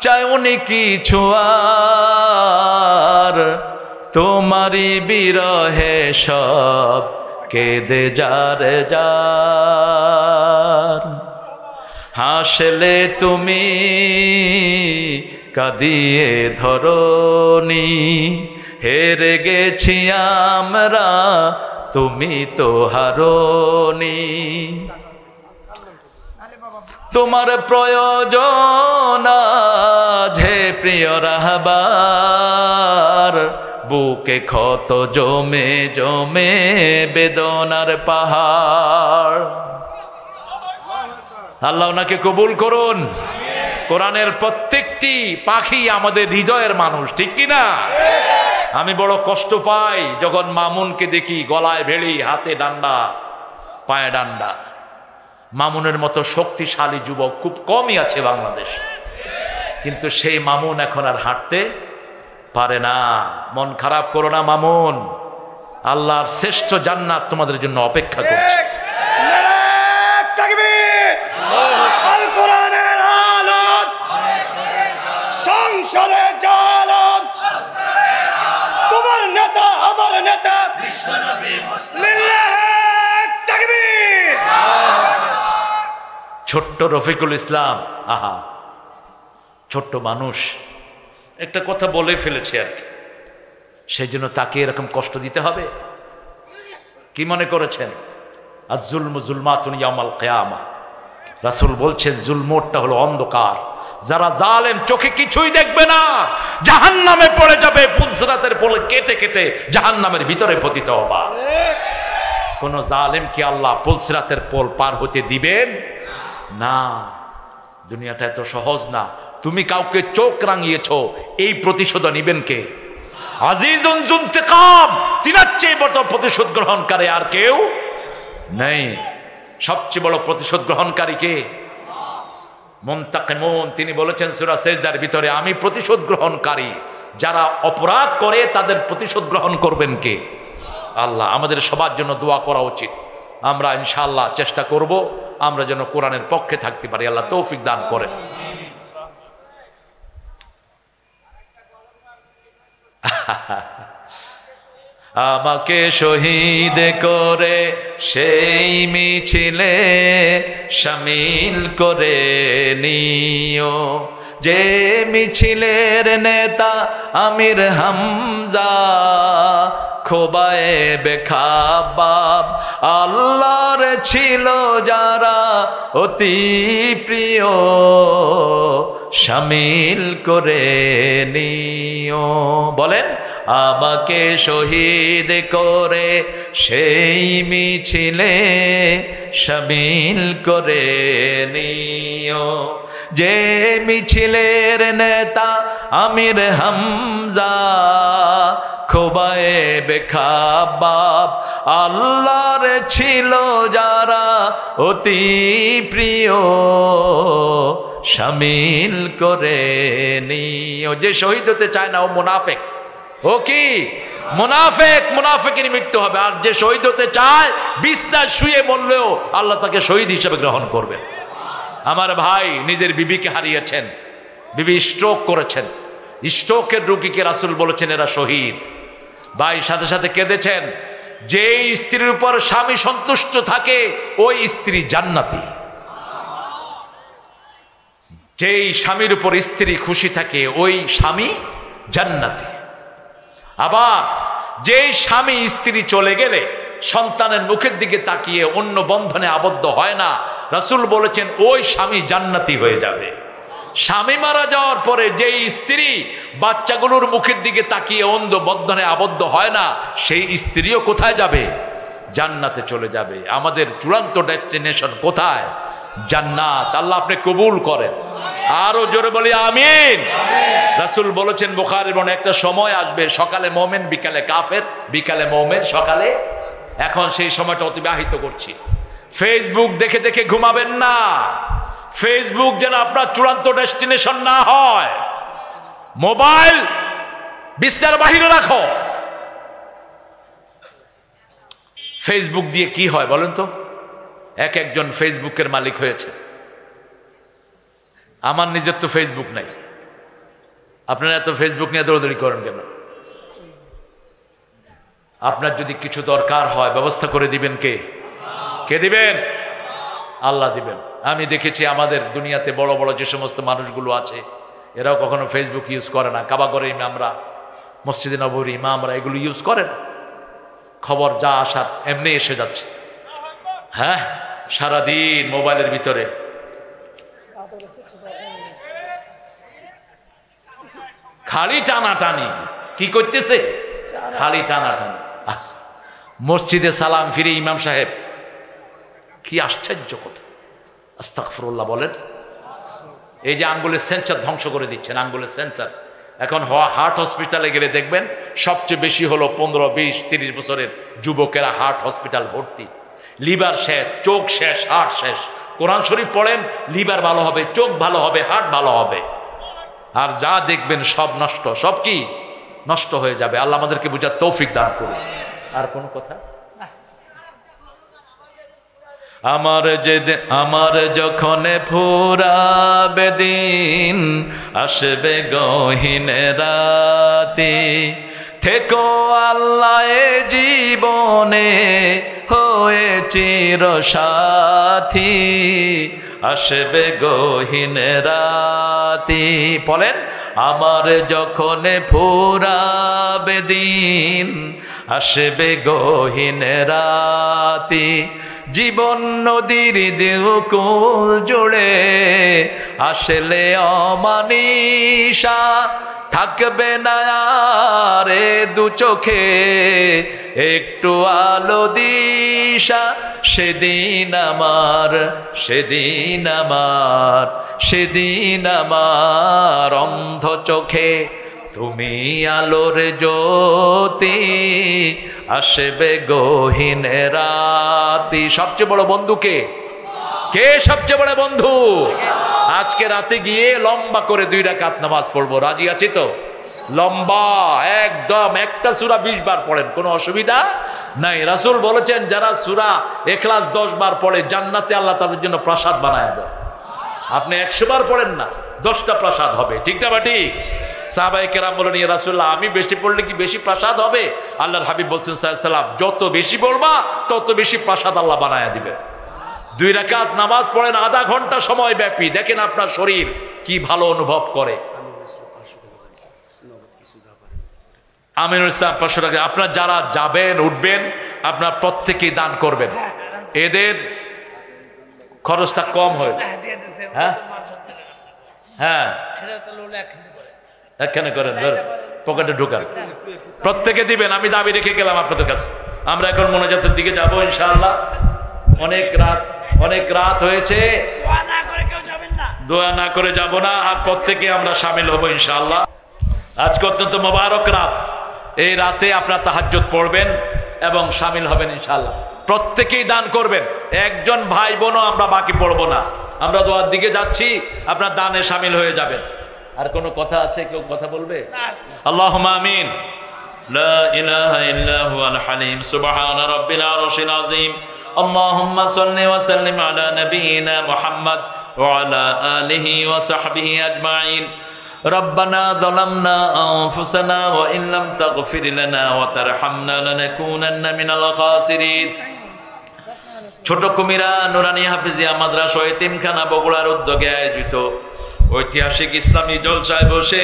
Speaker 1: চাইনি কিছু আর, তোমারই বিরহে সব কেঁদে যারে যার। হাসলে তুমি কাঁদিয়ে ধরনি, হেরে গেছি আমরা তুমি তো হারনি। তোমার প্রয়োজন আজে প্রিয় রাহবার, বুকে ক্ষত জমে জমে বেদনার পাহাড়। আল্লাহ ওনাকে কবুল করুন। কোরআনের প্রত্যেকটি পাখি আমাদের হৃদয়ের মানুষ, ঠিক কিনা? আমি বড় কষ্ট পাই যখন মামুনকে দেখি গলায় ভেড়ি, হাতে ডান্ডা, পায়ে ডান্ডা। মামুনের মতো শক্তিশালী যুবক খুব কমই আছে বাংলাদেশ, কিন্তু সেই মামুন এখন আর হাঁটতে পারে না। মন খারাপ করো না মামুন, আল্লাহর শ্রেষ্ঠ জান্নাত তোমাদের জন্য অপেক্ষা করছে।
Speaker 2: সংসদে জালাম তোমার নেতা আমার নেতা
Speaker 1: ছোট্ট রফিকুল ইসলাম, আহা ছোট্ট মানুষ, একটা কথা বলে ফেলেছে আর কি, সেই জন্য তাকে এরকম কষ্ট দিতে হবে? কি মনে করেছেন? আর জুলমু জুলমাতুন ইয়াউমাল কিয়ামা, রাসূল বলছেন জুলমটা হলো অন্ধকার। যারা জালেম চোখে কিছুই দেখবে না, জাহান্নামে পড়ে যাবে, পুলসিরাতের পোল কেটে কেটে জাহান্নামের ভিতরে পতিত হবে। কোন জালেম কি আল্লাহ পুলসিরাতের পোল পার হতে দিবেন না? দুনিয়াটা এত সহজ না। তুমি কাউকে চোখ রাঙিয়েছো, এই প্রতিশোধ নিবেন কে? আজিজুন যুনতিকাম, তিনার চেয়ে বড় প্রতিশোধ গ্রহণকারী আর কেউ নেই। সবচেয়ে বড় প্রতিশোধ গ্রহণকারী কে? মুনতাকিমুন, তিনি বলেছেন সূরা সিজদার ভিতরে, আমি প্রতিশোধ গ্রহণকারী। যারা অপরাধ করে তাদের প্রতিশোধ গ্রহণ করবেন কে? আল্লাহ। আমাদের সবার জন্য দোয়া করা উচিত। আমরা ইনশাআল্লাহ চেষ্টা করব আমরা যেন কোরআনের পক্ষে থাকতে পারি। আল্লাহ তৌফিক দান করেন। আমাকে শহীদ করে সেই মিছিলে শামিল করে নিও, যে মিছিলের নেতা আমির হামজা, খোবায়ে বেখাবাব আল্লাহর ছিল যারা অতি প্রিয়, শামিল করে নিও। বলেন, আমাকে শহীদ করে সেই মিছিলে শামিল করে নিও। যে মিছিলের নেতা আমির হামজা, খোবায়ে বেখাবাব আল্লাহর ছিল যারা অতি প্রিয়, শামিল করে নিও। যে শহীদ হতে চায় না ও মুনাফিক। ও কি মুনাফিক? মুনাফিকের মৃত্যু হবে। আর যে শহীদ হতে চায় বিছনায় শুয়ে মরলেও আল্লাহ তাকে শহীদ হিসেবে গ্রহণ করবেন। আমার ভাই নিজের বিবিকে হারিয়েছেন, বিবি স্ট্রোক করেছেন, স্ট্রোকের রোগীকে রাসূল বলেছেন এরা শহীদ। ভাই সাথে সাথে কেঁদেছেন। যে স্ত্রীর উপর স্বামী সন্তুষ্ট থাকে ওই স্ত্রী জান্নাতি। যেই স্বামীর উপর স্ত্রী খুশি থাকে ওই স্বামী জান্নাতি। আবার যেই স্বামী স্ত্রী চলে গেলে সন্তানের মুখের দিকে তাকিয়ে অন্য বন্ধনে আবদ্ধ হয় না, রাসূল বলেছেন ওই স্বামী জান্নাতি হয়ে যাবে। স্বামী মারা যাওয়ার পরে যেই স্ত্রী বাচ্চাগুলোর মুখের দিকে তাকিয়ে অন্ধ বন্ধনে আবদ্ধ হয় না, সেই স্ত্রীও কোথায় যাবে? জান্নাতে চলে যাবে। আমাদের চূড়ান্ত ডেস্টিনেশন কোথায়? জান্নাত। আল্লাহ আপনি কবুল করেন। আরো জোরে বলি আমিন। রাসূল বলেছেন বুখারীর মনে একটা সময় আসবে, সকালে মুমিন বিকালে কাফের, বিকালে মুমিন সকালে। এখন সেই সময়টা অতিবাহিত করছি। ফেসবুক দেখে দেখে ঘুমাবেন না। ফেসবুক যেন আপনার চূড়ান্ত ডেস্টিনেশন না হয়। মোবাইল বিছানার বাহিরে রাখো। ফেসবুক দিয়ে কি হয় বলেন তো? এক একজন ফেসবুকের মালিক হয়েছে। আমার নিজের তো ফেসবুক নাই। আপনারা এত ফেসবুক নিয়ে দৌড়াদৌড়ি করেন কেন? আপনার যদি কিছু দরকার হয় ব্যবস্থা করে দিবেন কে? কে দিবেন? আল্লাহ দিবেন। আমি দেখেছি আমাদের দুনিয়াতে বড় বড় যে সমস্ত মানুষগুলো আছে এরাও কখনো ফেসবুক ইউজ করে না। কাবাগরে ইমামরা, মসজিদে নববীর ইমামরা এগুলো ইউজ করেন। খবর যা আসার এমনি এসে যাচ্ছে। হ্যাঁ, সারাদিন মোবাইলের ভিতরে। খালি টানাটানি। কি করতেছে? খালি টানাটানি। মসজিদে সালাম ফিরে ইমাম সাহেব, কি আশ্চর্য কথা। আস্তাগফিরুল্লাহ বলেন। এই যে আঙ্গুলের সেন্সার ধ্বংস করে দিচ্ছেন, আঙ্গুলের সেন্সার। এখন হার্ট হসপিটালে গেলে দেখবেন সবচেয়ে বেশি হলো 15, 20, 30 বছরের যুবকেরা হার্ট হসপিটাল ভর্তি। লিভার শেষ, চোখ শেষ, হার্ট শেষ। কোরআন শরীফ পড়েন, লিভার ভালো হবে, চোখ ভালো হবে, হার্ট ভালো হবে। আর যা দেখবেন সব নষ্ট, সব কি নষ্ট হয়ে যাবে। আল্লাহ আমাদেরকে বুঝার তৌফিক দান করুন। আর কোন কথা? আমার যখন ফুরাবে দিন, আসবে গহীন রাতে, থেকো আল্লাহ এ জীবনে হয়ে চির সাথী, আসবে গহীন রাতে। বলেন, আমার যখন ফুরাবে দিন, আসবে গহীন রাতে, জীবন নদীর দেউকুল জুড়ে আসলে অমানিসা, থাকবে না রে দু চোখে একটু আলো দিশা। সেদিন আমার, সেদিন আমার, সেদিন আমার অন্ধ চোখে তুমি আলোর জ্যোতি, আসবে গহীন রাতি। সবচেয়ে বড় বন্ধু কে? কে সবচেয়ে বড় বন্ধু? আজকে রাতে গিয়ে লম্বা করে 2 রাকাত নামাজ পড়বো, রাজি আছি তো? লম্বা একদম, একটা সূরা 20 বার পড়েন, কোনো অসুবিধা নাই। রাসূল বলেছেন যারা সূরা ইখলাস 10 বার পড়ে জান্নাতে আল্লাহ তাদের জন্য প্রাসাদ বানায় দেয়। আপনি 100 বার পড়েন না, 10টা প্রাসাদ হবে। ঠিক না বাটি? সাহাবায়ে কেরাম বলেন, ইয়া রাসূলুল্লাহ আমি বেশি পড়লে কি বেশি প্রাসাদ হবে? আল্লাহর হাবিব বলছেন সাল্লাল্লাহু আলাইহি ওয়াসাল্লাম, যত বেশি পড়বা তত বেশি প্রাসাদ আল্লাহ বানায় দিবেন। 2 রাকাত নামাজ পড়েন আধা ঘন্টা সময় ব্যাপী, দেখেন আপনার শরীর কি ভালো অনুভব করে। আমিনুল ইসলাম 500 টাকা। আপনার যারা যাবেন উঠবেন আপনার প্রত্যেকেই দান করবেন, এদের খরচটা কম হয়। হ্যাঁ হ্যাঁ একখানে করেন, পকেটে ঢুকান, প্রত্যেকে দিবেন। আমি দাবি রেখে গেলাম আপনাদের কাছে। আমরা এখন মোনাজাতের দিকে যাবো ইনশাআল্লাহ। অনেক রাত হয়েছে, দোয়া না করে যাব না, আর প্রত্যেকে আমরা শামিল হব ইনশাআল্লাহ। আজকে অত্যন্ত মোবারক রাত, এই রাতে আপনারা তাহাজ্জুদ পড়বেন এবং শামিল হবেন ইনশাআল্লাহ। প্রত্যেকেই দান করবেন, একজন ভাই বোনও আমরা বাকি পড়বো না। আমরা দোয়ার দিকে যাচ্ছি, আপনার দানে শামিল হয়ে যাবেন। আর কোনো কথা আছে, কেউ কথা বলবে? আল্লাহুম্মা আমিন। লা ইলাহা ইল্লা হুয়াল হালিম সুবহান রাব্বিল আরশিল আযীম। আল্লাহুম্মা সাল্লি ওয়া সাল্লিম আলা নাবিয়িনা মুহাম্মদ ওয়া আলা আলিহি ওয়া সাহবিহি আজমাইন। রব্বানা যালামনা আনফুসানা ওয়া ইন লাম তাগফির লানা ওয়া তারহামনা লানাকুনান্না মিনাল খাসিরিন। ছোট কুমিরা নুরানি হাফিজিয়া মাদ্রাসা ও এতিমখানা বগুড়ার উদ্যোগে আয়োজিত ঐতিহাসিক ইসলামী জলসায় বসে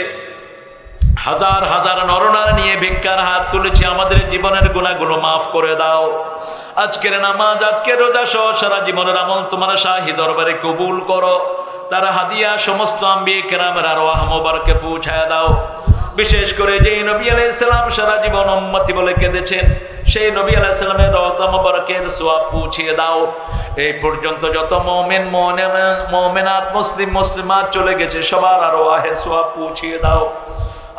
Speaker 1: হাজার হাজার নরনারী নিয়ে ভিক্ষার হাত তুলেছি। আমাদের জীবনের গুনাহগুলো মাফ করে দাও। আজকের নামাজ, আজকের রোজা সহ সারা জীবনের আমল তোমার শাহী দরবারে কবুল করো। তার হাদিয়া সমস্ত আম্বিয়া কেরামের আরওয়াহ মোবারকে পৌঁছায় দাও। বিশেষ করে যেই নবী আলাইহিস সালাম সারা জীবন উম্মতি বলে কেঁদেছেন, সেই নবী আলাইহিস সালামের রওজা মোবারকের সওয়াব পৌঁছিয়ে দাও। এই পর্যন্ত যত মুমিন মুমিনাত মুসলিম মুসলিমাত চলে গেছে সবার আরওয়াহে সওয়াব পৌঁছিয়ে দাও।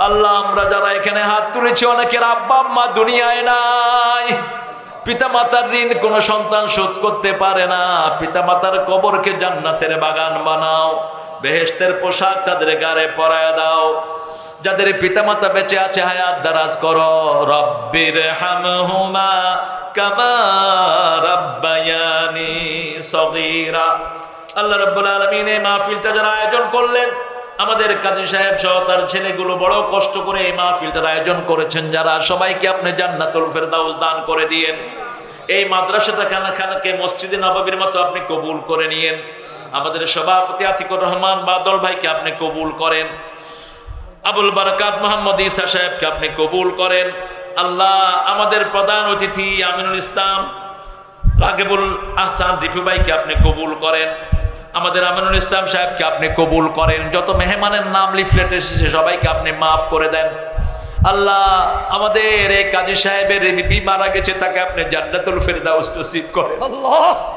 Speaker 1: আল্লাহ, আমরা যারা এখানে হাত তুলেছি অনেকের আব্বা আম্মা দুনিয়ায় নাই, পিতামাতার ঋণ কোনো সন্তান শোধ করতে পারে না। পিতামাতার কবরকে জান্নাতের বাগান বানাও, বেহেশতের পোশাক তাদের গায়ে পরায় দাও। যাদের পিতামাতা বেঁচে আছে হায়াত দারাজ করো। রব্বির হামহুমা কামা রাব্বায়ানি সগীরা। আল্লাহ রাব্বুল আলামিন এই মাহফিলটা যারা আয়োজন করলেন, আমাদের কাজী সাহেব সহ তার ছেলেগুলো বড় কষ্ট করে এই মাহফিলটার আয়োজন করেছেন, যারা সবাইকে আপনি জান্নাতুল ফেরদাউস দান করে দিয়েন। এই মাদ্রাসাটা খানাকে মসজিদে নববীর মতো আপনি কবুল করে নিয়েন। আমাদের সভাপতি আতিকুর রহমান বাদল ভাইকে আপনি কবুল করেন। আবুল বারাকাত মোহাম্মদ ঈসা সাহেবকে আপনি কবুল করেন। আল্লাহ, আমাদের প্রধান অতিথি আমিনুল ইসলাম রাগিবুল আহসান রিফু ভাইকে আপনি কবুল করেন। আমাদের আমিনুল ইসলাম সাহেবকে আপনি কবুল করেন। যত মেহমানের নাম লিফলেটে এসেছে সবাইকে আপনি মাফ করে দেন। আল্লাহ, আমাদের এই কাজী সাহেবের বিবি মারা গেছে, তাকে আপনি জান্নাতুল ফেরদাউস নসিব করেন।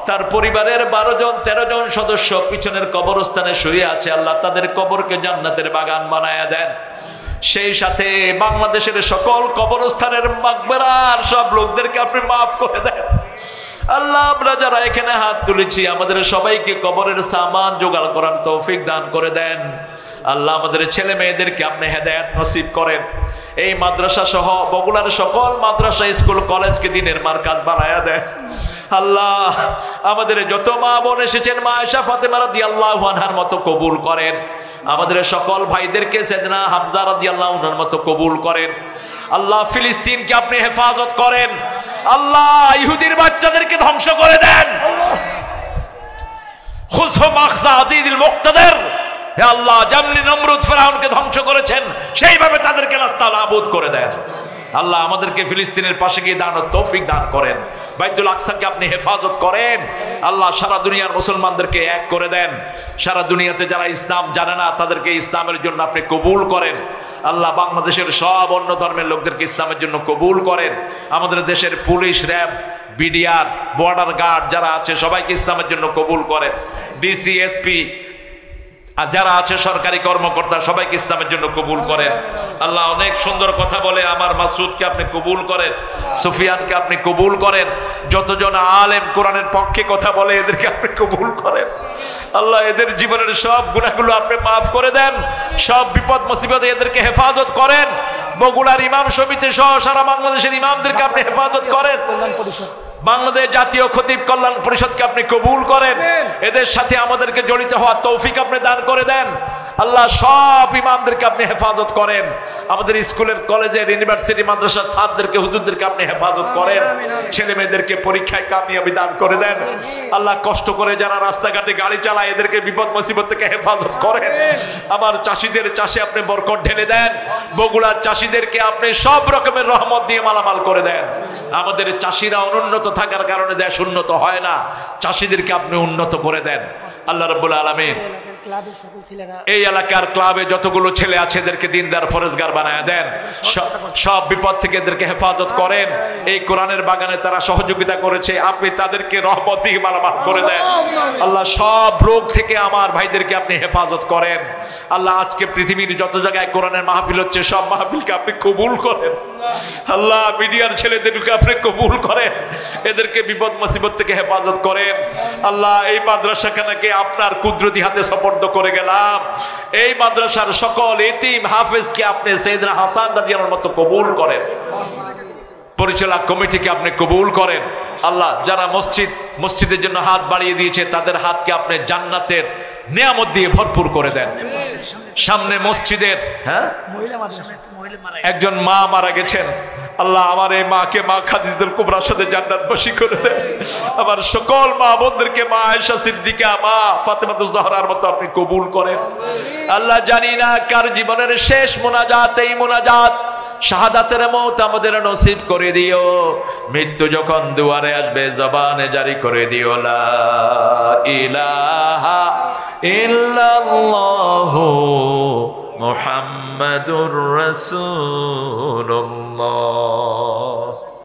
Speaker 1: তার পরিবারের 12-13 জন সদস্য পিছনের কবরস্থানে শুয়ে আছে। আল্লাহ, তাদের কবরকে জান্নাতের বাগান বানায়া দেন। সেই সাথে বাংলাদেশের সকল কবরস্থানের মাগফিরাত সব লোকদেরকে আপনি মাফ করে দেন। আল্লাহ, আমরা যারা এখানে হাত তুলেছি আমাদের সবাইকে কবরের সামান জোগাড় করার তৌফিক দান করে দেন। আল্লাহ, আমাদের ছেলে মেয়েদেরকে আপনি হেদায়েত নসিব করেন। এই মাদ্রাসা সহ বগুড়ার সকল মাদ্রাসা স্কুল কলেজকে দিনের মারকাজ বানায়া দেন। আল্লাহ, আমাদের যত মা বোন এসেছেন মা আয়েশা ফাতেমা রাদিয়াল্লাহু আনহার মতো কবুল করেন। আমাদের সকল ভাইদেরকে সাইয়েদনা হামজা রাদিয়াল্লাহু আনহুর মতো কবুল করেন। আল্লাহ, ফিলিস্তিনকে আপনি হেফাজত করেন। আল্লাহ, ইহুদির বাচ্চাদেরকে ধ্বংস করে দেন। খুযহু মাখযা আদিদিল মুক্তাদির। হে আল্লাহ, যেমনি নমরুদ ফেরাউনকে ধ্বংস করেছেন সেইভাবে তাদেরকে নাস্তানাবুদ করে দেন। আল্লাহ, আমাদেরকে ফিলিস্তিনের পাশে গিয়ে দাঁড়ানোর তৌফিক দান করেন। বাইতুল আকসাকে আপনি হেফাজত করেন। আল্লাহ, সারা দুনিয়ার মুসলমানদেরকে এক করে দেন। সারা দুনিয়াতে যারা ইসলাম জানে না তাদেরকে ইসলামের জন্য আপনি কবুল করেন। আল্লাহ, বাংলাদেশের সব অন্য ধর্মের লোকদেরকে ইসলামের জন্য কবুল করেন। আমাদের দেশের police, RAB, BDR, border guard যারা আছে সবাইকে ইসলামের জন্য কবুল করেন। ডিসি, এসপি আর যারা আছে সরকারি কর্মকর্তা সবাইকে ইসলামের জন্য কবুল করেন। আল্লাহ, অনেক সুন্দর কথা বলে আমার মাসুদকে আপনি কবুল করেন, সুফিয়ানকে আপনি কবুল করেন। যতজন আলেম কোরআনের পক্ষে কথা বলে এদেরকে আপনি কবুল করেন। আল্লাহ, এদের জীবনের সব গুনাহগুলো আপনি মাফ করে দেন। সব বিপদ মুসিবতে এদেরকে হেফাজত করেন। বগুড়ার ইমাম সমিতি সহ সারা বাংলাদেশের ইমামদেরকে আপনি হেফাজত করেন। বাংলাদেশ জাতীয় খতিব কল্যাণ পরিষদকে আপনি কবুল করেন। এদের সাথে আমাদেরকে জড়িত হওয়ার তৌফিক আপনি দান করে দেন। আল্লাহ সব ইমামদেরকে আপনি হেফাজত করেন, আমাদের স্কুলের কলেজের ইউনিভার্সিটি মাদ্রাসার ছাত্রদেরকে হুজুরদেরকে আপনি হেফাজত করেন, ছেলে মেয়েদেরকে পরীক্ষায় কামিয়াবি দান করে দেন। আল্লাহ কষ্ট করে যারা রাস্তাঘাটে গাড়ি চালায় এদেরকে বিপদ মুসিবত থেকে হেফাজত করেন। আমার চাষিদের চাষে আপনি বরকত ঢেলে দেন, বগুড়ার চাষিদেরকে আপনি সব রকমের রহমত দিয়ে মালামাল করে দেন। আমাদের চাষিরা অনুন্নত থাকার কারণে দেশ উন্নত হয় না, চাষিদেরকে আপনি উন্নত করে দেন আল্লাহ রাব্বুল আলামিন। এই এলাকার ক্লাবে যতগুলো ছেলে আছে এদেরকে দিনদার ফরেজগার বানায় দেন, সব বিপদ থেকে এদেরকে হেফাজত করেন। এই কোরআনের বাগানে তারা সহযোগিতা করেছে, আপনি তাদেরকে রহমত দিয়ে মালামাল করে দেন আল্লাহ। সব রোগ থেকে আমার ভাইদেরকে আপনি হেফাজত করেন আল্লাহ। আজকে পৃথিবীর যত জায়গায় কোরআনের মাহফিল হচ্ছে সব মাহফিলকে আপনি কবুল করেন আল্লাহ। মিডিয়ার ছেলেদেরকে আপনি কবুল করেন, এদেরকে বিপদ মুসিবত থেকে হেফাজত করেন আল্লাহ। এই মাদ্রাসাখানাকে আপনার কুদরতি হাতে সুপর্দ করে গেলাম। এই মাদ্রাসার সকল এতিম হাফেজকে আপনি সাইয়েদনা হাসান রাদিয়াল্লাহু আনহুর মতো কবুল করেন, পরিচালক কমিটিকে আপনি কবুল করেন আল্লাহ। যারা মসজিদের জন্য হাত বাড়িয়ে দিয়েছে তাদের হাতকে আপনি জান্নাতের নিয়ামত দিয়ে ভরপুর করে দেন। সামনে মসজিদের একজন মা মারা গেছেন আল্লাহ, আমার এই মাকে মা খাদিজাতুল কুবরার সাথে জান্নাতবাসী করে দেন। আমার সকল মা বোনদেরকে মা আয়েশা সিদ্দিকা, মা ফাতেমাতুজ জাহরার মতো আপনি কবুল করেন আল্লাহ। জানি না কার জীবনের শেষ মোনাজাত এই মোনাজাত, শাহাদাতের মওত আমাদের নসিব করে দিও। মৃত্যু যখন দুয়ারে আসবে জবানে জারি করে দিও লা ইলাহা ইল্লাল্লাহু মুহাম্মাদুর রাসূলুল্লাহ।